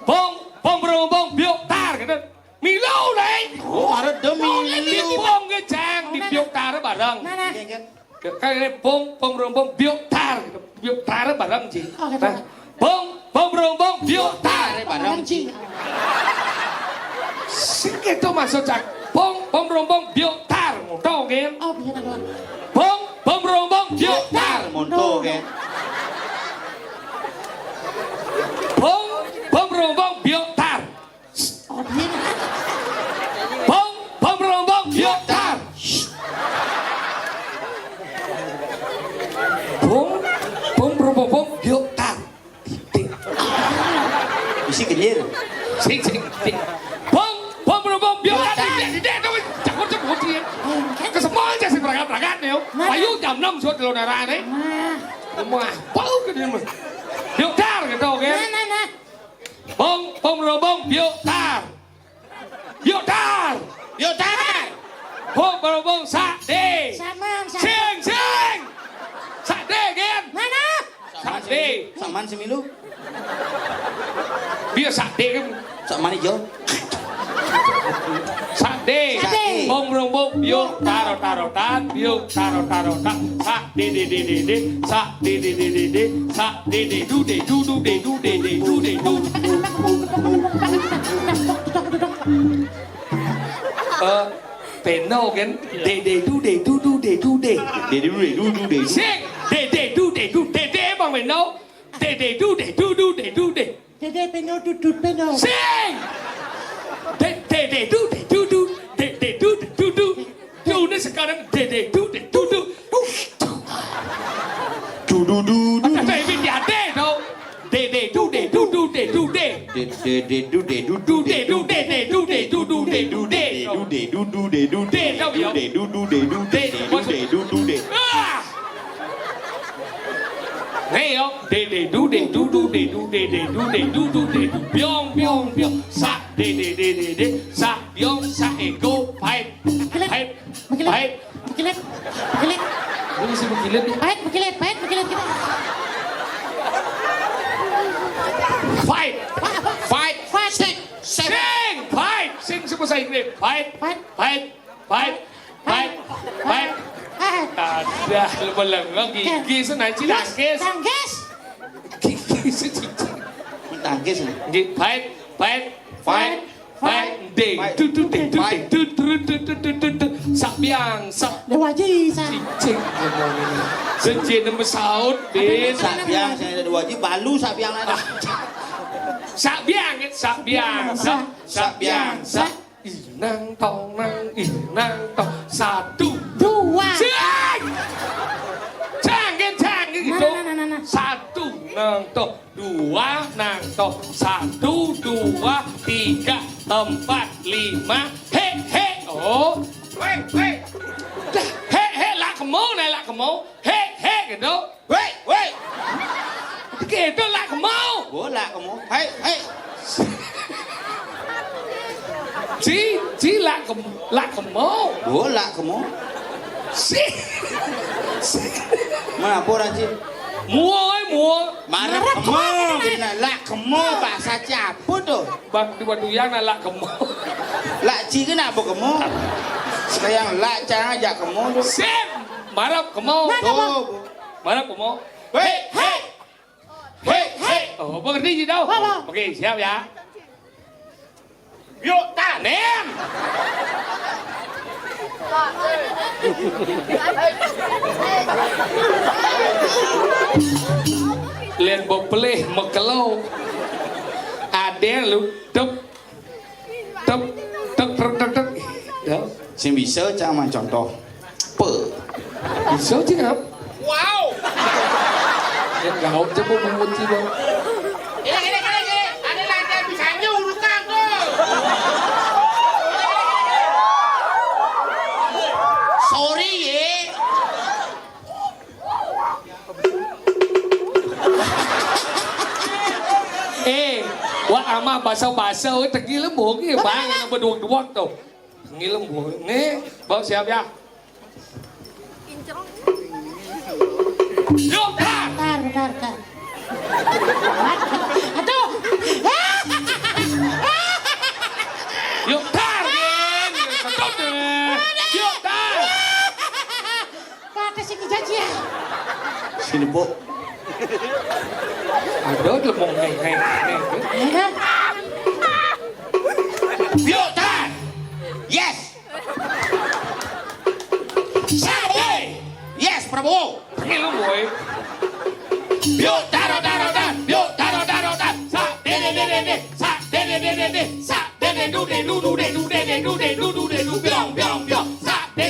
[SPEAKER 2] Bong biok tar gitu. Milu đấy.
[SPEAKER 1] Oh, ada demi
[SPEAKER 2] Di bong cái chang di biok tar bareng.
[SPEAKER 3] Nah.
[SPEAKER 2] Cái này bong biok tar. Biok tar bareng gì.
[SPEAKER 3] Oh, gitu.
[SPEAKER 2] Bong biok tar.
[SPEAKER 3] Barang Ci.
[SPEAKER 2] Sing itu masuk cak. Bong biok tar. Một trâu kia.
[SPEAKER 3] Oh, bisa ada.
[SPEAKER 2] Bong biok tar.
[SPEAKER 1] Monto kan.
[SPEAKER 2] Bong biok tar.
[SPEAKER 3] Oh, dia.
[SPEAKER 2] Bong biok tar. Bong biok tar.
[SPEAKER 1] Isi kelir.
[SPEAKER 2] Sing. Bong biok tar. Tidak, jangan cepet dia. Kesemua aja sih peragat nih. Bayu jam 6 suốt lo nara đấy.
[SPEAKER 3] Nah.
[SPEAKER 2] Semua bau ke dia mah. Biok tar gitu kan.
[SPEAKER 3] Nah.
[SPEAKER 2] Bong biok tar. Biok tar. Bong sa de.
[SPEAKER 3] Sama.
[SPEAKER 2] Sing. Sa de kan.
[SPEAKER 3] Mana?
[SPEAKER 2] Sa de.
[SPEAKER 1] Saman semilu.
[SPEAKER 2] Biar sa de kan.
[SPEAKER 1] Saman hijau.
[SPEAKER 2] Sa de.
[SPEAKER 3] Sa de.
[SPEAKER 2] Bong biok taro tan. Biok taro tan. Sa de. Sa de. Sa de du de. Peno kan. De du de. Sing. De bằng mình đâu. De du de.
[SPEAKER 3] Dede peno tutut peno.
[SPEAKER 2] Sing. De du. Du ni sekarang de du. Ada ini dia de đâu. De du. Nghe không? De du. Biong. Sa de. Sa biong sa ego. Fight.
[SPEAKER 3] Bekilit.
[SPEAKER 2] Ini sih begitu.
[SPEAKER 3] Pahit, bekilit.
[SPEAKER 2] Fight. Sing semua saya Inggris. Fight. Ada melengok gigi senang cilangkis.
[SPEAKER 3] Tangkis.
[SPEAKER 2] Gigi secicing.
[SPEAKER 1] Tangkis nih.
[SPEAKER 2] Fight. De. Sak biang.
[SPEAKER 3] Dewa Jisa.
[SPEAKER 2] Cicing. Senjin nama saud. Din.
[SPEAKER 1] Sabiang saya ada dua wajib balu sabiang ada.
[SPEAKER 2] Sak biang. Inang tong. Satu.
[SPEAKER 3] Dua.
[SPEAKER 2] Cang gitu.
[SPEAKER 3] Nah.
[SPEAKER 2] Satu nang to, dua nang to, 1, 2, 3, 4, 5, he. Oh, he, lạc mố này, he gitu. begitu lah kemau.
[SPEAKER 1] Bola kamu. Hei, hei.
[SPEAKER 2] Ci lah kemau.
[SPEAKER 1] Bola kamu.
[SPEAKER 2] Si.
[SPEAKER 1] Mana bola Ci?
[SPEAKER 2] Mua.
[SPEAKER 1] Marah kamu. Kena lah kamu bahasa Caput tuh.
[SPEAKER 2] Bang di Baduyang lah kemau.
[SPEAKER 1] Lah Ci kenapa kamu? Sayang lah jangan ajak kamu tuh.
[SPEAKER 2] Sim. Marah kemau.
[SPEAKER 1] Tuh.
[SPEAKER 2] Marah kemau.
[SPEAKER 1] Hei, hei. Hei, hei.
[SPEAKER 2] Oh, mengerti gì đâu? Oke, siap ya. Yuk, tanem. Lên bộ play một cái lâu. À đen lu tấp. Đó.
[SPEAKER 1] Sing bisa jangan contoh.
[SPEAKER 2] Bisa chứ ngap. Wow. Em gạo chứ bố muốn chi đâu.
[SPEAKER 1] Ini. Ada lagi bisa nyurukan tuh. Sorry ye.
[SPEAKER 2] Wah ama bahasa ấy tegi lembur ke bang yang berduang tuh. Tegi lembur. Nih, bawa siap ya. Yuk,
[SPEAKER 3] Bentar. Aduh.
[SPEAKER 2] Yuk, Yuk,
[SPEAKER 3] Kata si janji ya.
[SPEAKER 1] Sini bu.
[SPEAKER 2] Aduh, lemong hay.
[SPEAKER 3] Ya.
[SPEAKER 1] Yuk, tar. Yes. Sabe. Yes, Prabowo.
[SPEAKER 2] Tegi lembur.
[SPEAKER 1] Yuk, taro. Yuk, taro. Sa, de. Sa, de. Sa, de. Du, biong. Sa, de.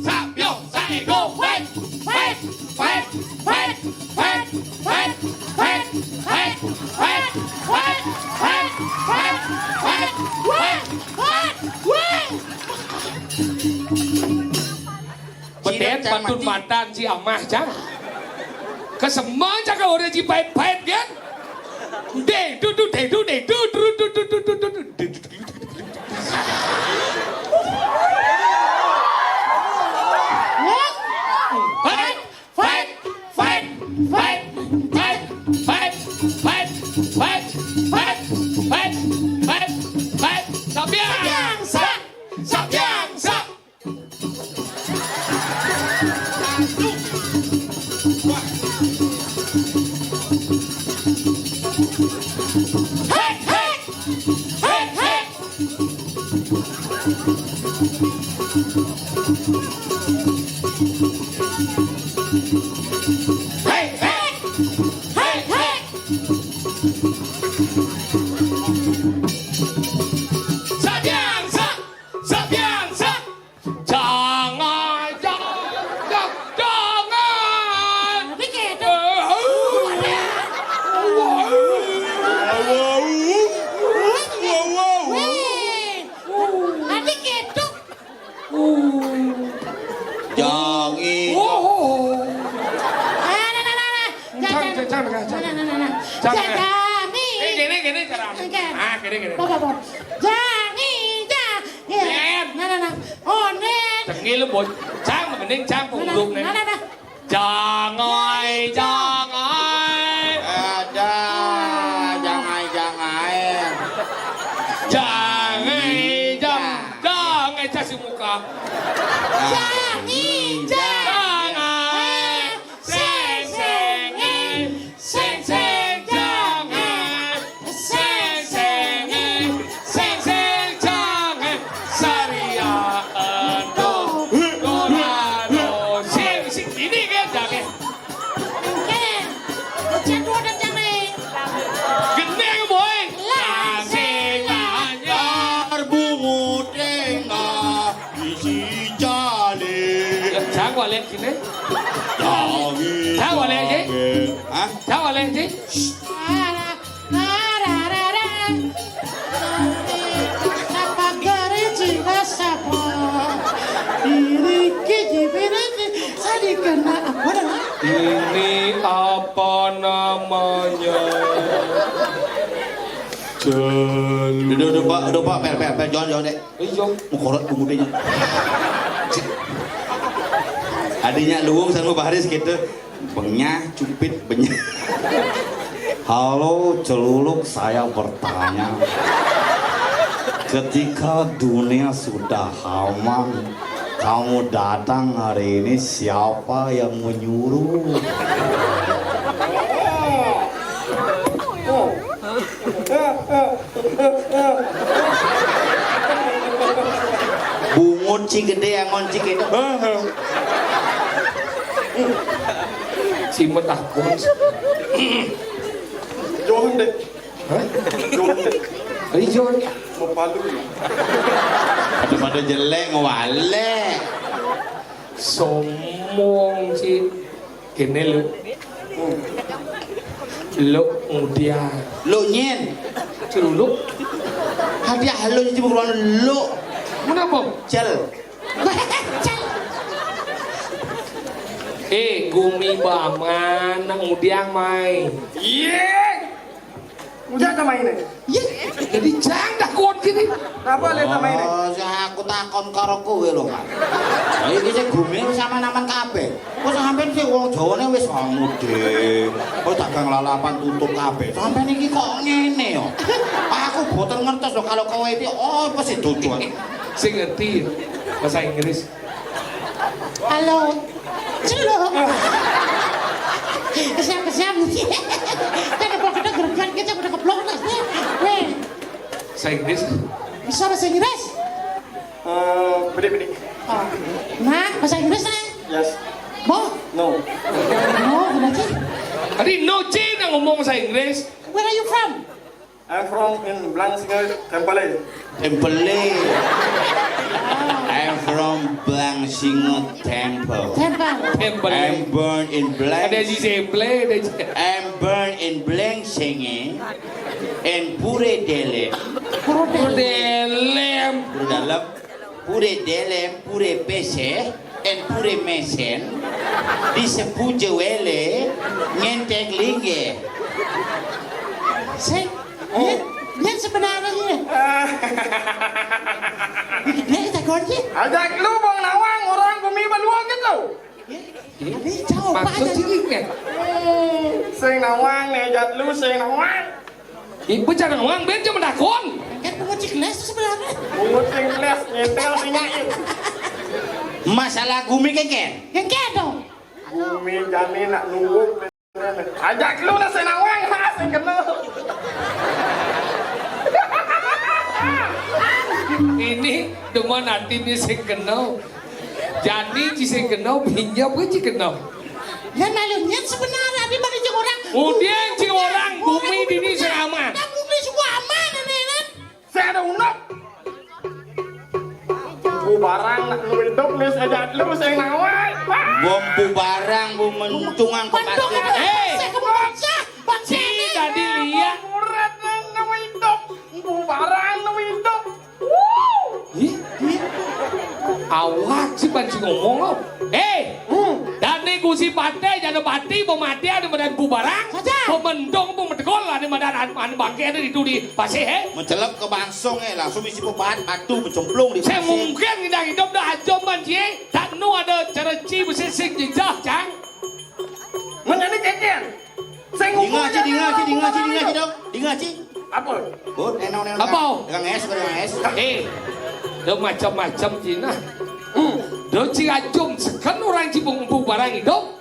[SPEAKER 1] Sa, biong. Sa, go. Fight.
[SPEAKER 2] Beten patun mantan si amah cang. Kesemang cang kau udah si pahit kan? Du. Fight. Sabyang. Jangan.
[SPEAKER 3] Begitu. Adik itu.
[SPEAKER 2] Gini caranya. Gini. Tengil lu bos. Cang mending cang penghuluk nih. Jangan.
[SPEAKER 1] Ada.
[SPEAKER 2] Jangan kasih muka. Qua lên chị đấy. Sao qua lên chị?
[SPEAKER 1] Hah?
[SPEAKER 2] Sao qua lên chị? Ini apa nama?
[SPEAKER 1] Duduk pak, per, jangan dek.
[SPEAKER 2] Iya.
[SPEAKER 1] Mukorot pemudanya. Adinya luwung sama baris gitu. Bengnya, cupit, bengnya. Halo celuluk, saya bertanya. Ketika dunia sudah aman, kamu datang hari ini, siapa yang menyuruh? Bungut si gede yang ngoncik itu.
[SPEAKER 2] Si metakun.
[SPEAKER 4] Johan deh. Johan deh.
[SPEAKER 2] Iya.
[SPEAKER 4] Mau palu.
[SPEAKER 1] Pada jelek ngewale.
[SPEAKER 2] Somong si kene lu. Lu udia.
[SPEAKER 1] Lu nyen.
[SPEAKER 2] Celuluk.
[SPEAKER 1] Hadiah halo jadi bukan lu.
[SPEAKER 2] Kenapa?
[SPEAKER 1] Cel.
[SPEAKER 2] Gumi baman nang udiang mai.
[SPEAKER 4] Iya. Udah sama ini.
[SPEAKER 2] Jadi jang dah kuat gini.
[SPEAKER 4] Apa lihat sama ini?
[SPEAKER 1] Oh, aku takon karo kowe lho, Mas. Lah iki sing gumeng sama naman kabeh. Kok sampean sing wong Jawane wis mude. Kok dagang lalapan tutup kabeh. Sampean iki kok ngene yo. Aku boten ngertos lho kalau kowe iki apa sih tujuan.
[SPEAKER 2] Saya ngerti bahasa Inggris.
[SPEAKER 3] Halo. Celuk. Kesam. Kita boleh kita gergan kita udah keblok dah. Weh.
[SPEAKER 2] Bahasa Inggris.
[SPEAKER 3] Bisa bahasa Inggris?
[SPEAKER 4] Bedi.
[SPEAKER 3] Oh. Nah, bahasa Inggris nih.
[SPEAKER 4] Yes.
[SPEAKER 3] Bo.
[SPEAKER 4] No.
[SPEAKER 3] Oh, berarti.
[SPEAKER 2] Tadi no C nang ngomong bahasa Inggris.
[SPEAKER 3] Where are you from?
[SPEAKER 4] I'm from in Blansingal, Tempele.
[SPEAKER 1] I'm from Blangsingo Temple.
[SPEAKER 3] Temple.
[SPEAKER 1] I'm born in
[SPEAKER 2] Ada di Zemple, ada di
[SPEAKER 1] I'm born in Blangsinge and Pure Delem.
[SPEAKER 2] Delem.
[SPEAKER 1] Pure Delem, Pure Pese and Pure Mesen. Disebut Jewele nyentek linge.
[SPEAKER 3] Yang sebenarnya. Dia kita kunci.
[SPEAKER 4] Ajak lu Bang Nawang, orang bumi beluang gitu.
[SPEAKER 3] Ini jauh apa
[SPEAKER 2] Maksud
[SPEAKER 3] aja.
[SPEAKER 2] ini kan?
[SPEAKER 4] Sing Nawang nih, ajak lu sing Nawang.
[SPEAKER 2] Ibu cara ngomong ben cuma dakon.
[SPEAKER 3] Kan pengunci kelas itu sebenarnya.
[SPEAKER 4] Bungut sing les, nyetel sing nyair.
[SPEAKER 1] Masalah gumi keken.
[SPEAKER 3] Yang kayak dong.
[SPEAKER 4] Bumi jani nak nunggu. Ajak lu lah sing Nawang, ha sing kena.
[SPEAKER 2] Ini cuma nanti ni sing kenal. Jadi si sing kenal pinjam ke si kenal.
[SPEAKER 3] Yang malunya sebenarnya di mana jeung orang.
[SPEAKER 2] Kemudian si orang bumi di sini sama.
[SPEAKER 3] Dan bumi semua aman ini kan.
[SPEAKER 4] Saya ada unak. Bu barang nak lu hidup nih, ajak lu sing Nawang.
[SPEAKER 1] Bombu barang, bu mentungan ke
[SPEAKER 3] Bandung
[SPEAKER 1] pasir.
[SPEAKER 3] itu.
[SPEAKER 2] Hey.
[SPEAKER 3] Saya kebangsa. Bangsa
[SPEAKER 2] Si
[SPEAKER 3] ini.
[SPEAKER 2] tadi lihat.
[SPEAKER 4] Murid nu hidup. Bu barang nu hidup.
[SPEAKER 2] Awak si panci ngomong lo. Dan ni gusi pate jangan pati pemati ada badan bubarang.
[SPEAKER 3] Saja.
[SPEAKER 2] Pemendong pemedekol ada badan an bangke ada di pasir he.
[SPEAKER 1] Mencelep ke bangsong langsung isi pepahat batu mencemplung di
[SPEAKER 2] Saya
[SPEAKER 1] pasir.
[SPEAKER 2] mungkin tidak hidup dah aja manci. Tak nu ada cara ci bersisik jejak cang.
[SPEAKER 4] Menjadi keken. Sing
[SPEAKER 1] Dinga dong. Dinga ci.
[SPEAKER 4] Apa?
[SPEAKER 1] Oh, nenong.
[SPEAKER 2] Apa?
[SPEAKER 1] Dengan es.
[SPEAKER 2] Dia macam-macam Cina. Dia cingacung sekan orang cibung barang hidup.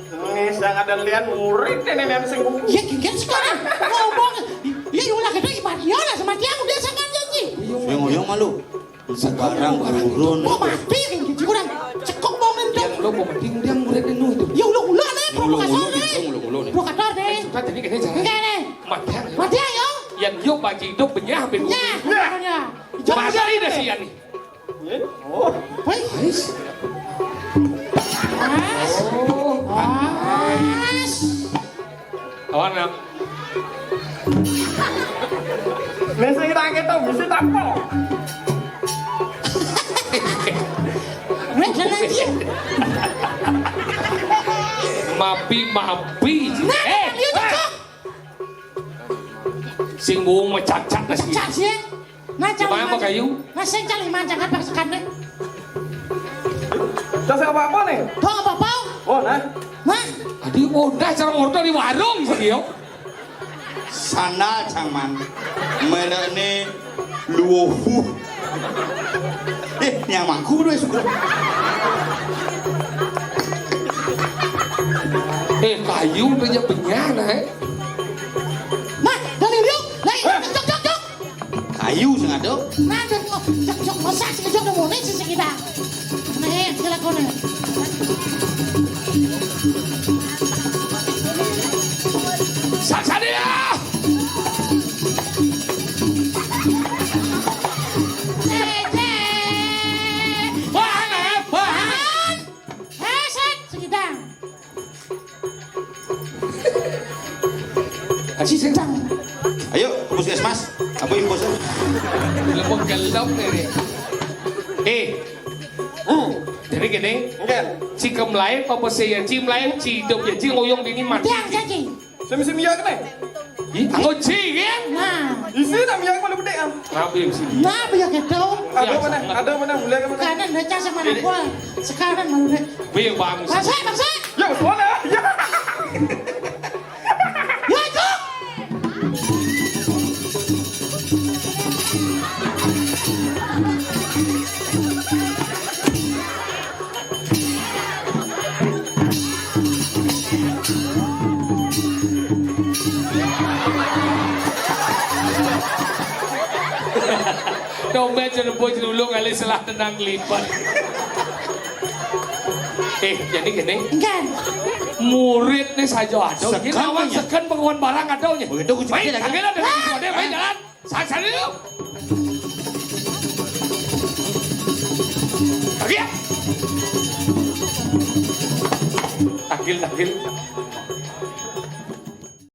[SPEAKER 4] Ini sang ada lian murid nenek sing
[SPEAKER 3] Ya kan sekarang. Ngomong. Ya ulah kita ibadah lah sama dia udah sangat janji.
[SPEAKER 1] Yang malu. Sekarang turun.
[SPEAKER 3] Mau mati kan gitu orang. Cekok bangun dong.
[SPEAKER 2] Yang lo mau mending dia murid nu itu.
[SPEAKER 3] Ya ulah nih provokator nih.
[SPEAKER 1] Ulu.
[SPEAKER 3] Provokator nih.
[SPEAKER 2] Kita tadi kena jangan.
[SPEAKER 3] Enggak nih.
[SPEAKER 2] Matian.
[SPEAKER 3] Mati ayo.
[SPEAKER 2] Yang yuk bagi hidup benyah ben
[SPEAKER 3] Ya. Pokoknya.
[SPEAKER 2] Masa ini sih yani.
[SPEAKER 4] Oh,
[SPEAKER 3] Hei.
[SPEAKER 2] Ais.
[SPEAKER 3] Mas.
[SPEAKER 2] Oh.
[SPEAKER 3] Mas.
[SPEAKER 2] Awan nak.
[SPEAKER 4] nih sing tak ketok mesti tapo.
[SPEAKER 3] Weh jalan dia.
[SPEAKER 2] Mapi.
[SPEAKER 3] Nah, dia cekok.
[SPEAKER 2] Sing buong macacat na siya.
[SPEAKER 3] Cak sih. Nah,
[SPEAKER 2] Gimana apa kayu?
[SPEAKER 3] Nah, sing cali manjangan paksakan deh.
[SPEAKER 4] Jasa apa-apa nih?
[SPEAKER 3] Tuh apa-apa?
[SPEAKER 4] Oh, nah.
[SPEAKER 3] Nah,
[SPEAKER 2] Adi udah cara ngordo di warung sih.
[SPEAKER 1] Sana Cangman. Merene luohu. Yang mangku dulu suka.
[SPEAKER 2] Kayu udah benyan
[SPEAKER 3] nah, dari yuk. Lah, jok jok jok.
[SPEAKER 1] Kayu sing ada.
[SPEAKER 3] Nah, jok jok masak sih jok mau nih sih kita. Nih, silakan.
[SPEAKER 2] Saksa dia. Aji sentang.
[SPEAKER 1] Ayo, puskesmas. Apa info saya?
[SPEAKER 2] Lemong gelap nih. Jadi gini, cikem lain, apa saya cim lain, cidop ya, cing ngoyong ini mati.
[SPEAKER 3] Tiang janji.
[SPEAKER 4] Semi-semi ya kan?
[SPEAKER 2] Aku cing.
[SPEAKER 3] Nah,
[SPEAKER 4] Isi nak minyak mana bedek am?
[SPEAKER 2] Kenapa yang sini?
[SPEAKER 3] nah biar gitu.
[SPEAKER 4] Ada mana? Mulai ke mana?
[SPEAKER 3] Kanan baca sama anak gua. Sekarang mau deh.
[SPEAKER 2] Biar bangsa.
[SPEAKER 3] Bangsa.
[SPEAKER 4] Ya, betul ya. Ya.
[SPEAKER 3] Ya itu.
[SPEAKER 2] Dompet jadi boj dulu kali selah tenang lipat. Jadi gini,
[SPEAKER 3] Enggak.
[SPEAKER 2] murid nih saja ada. Ini
[SPEAKER 1] Sekan
[SPEAKER 2] awak
[SPEAKER 1] banyak.
[SPEAKER 2] sekan penguan barang ada nya.
[SPEAKER 1] Begitu aku
[SPEAKER 2] Baik,
[SPEAKER 1] cekik
[SPEAKER 2] kagak ada dengan kode, baik jalan. Sana yuk. Kagak. Takil.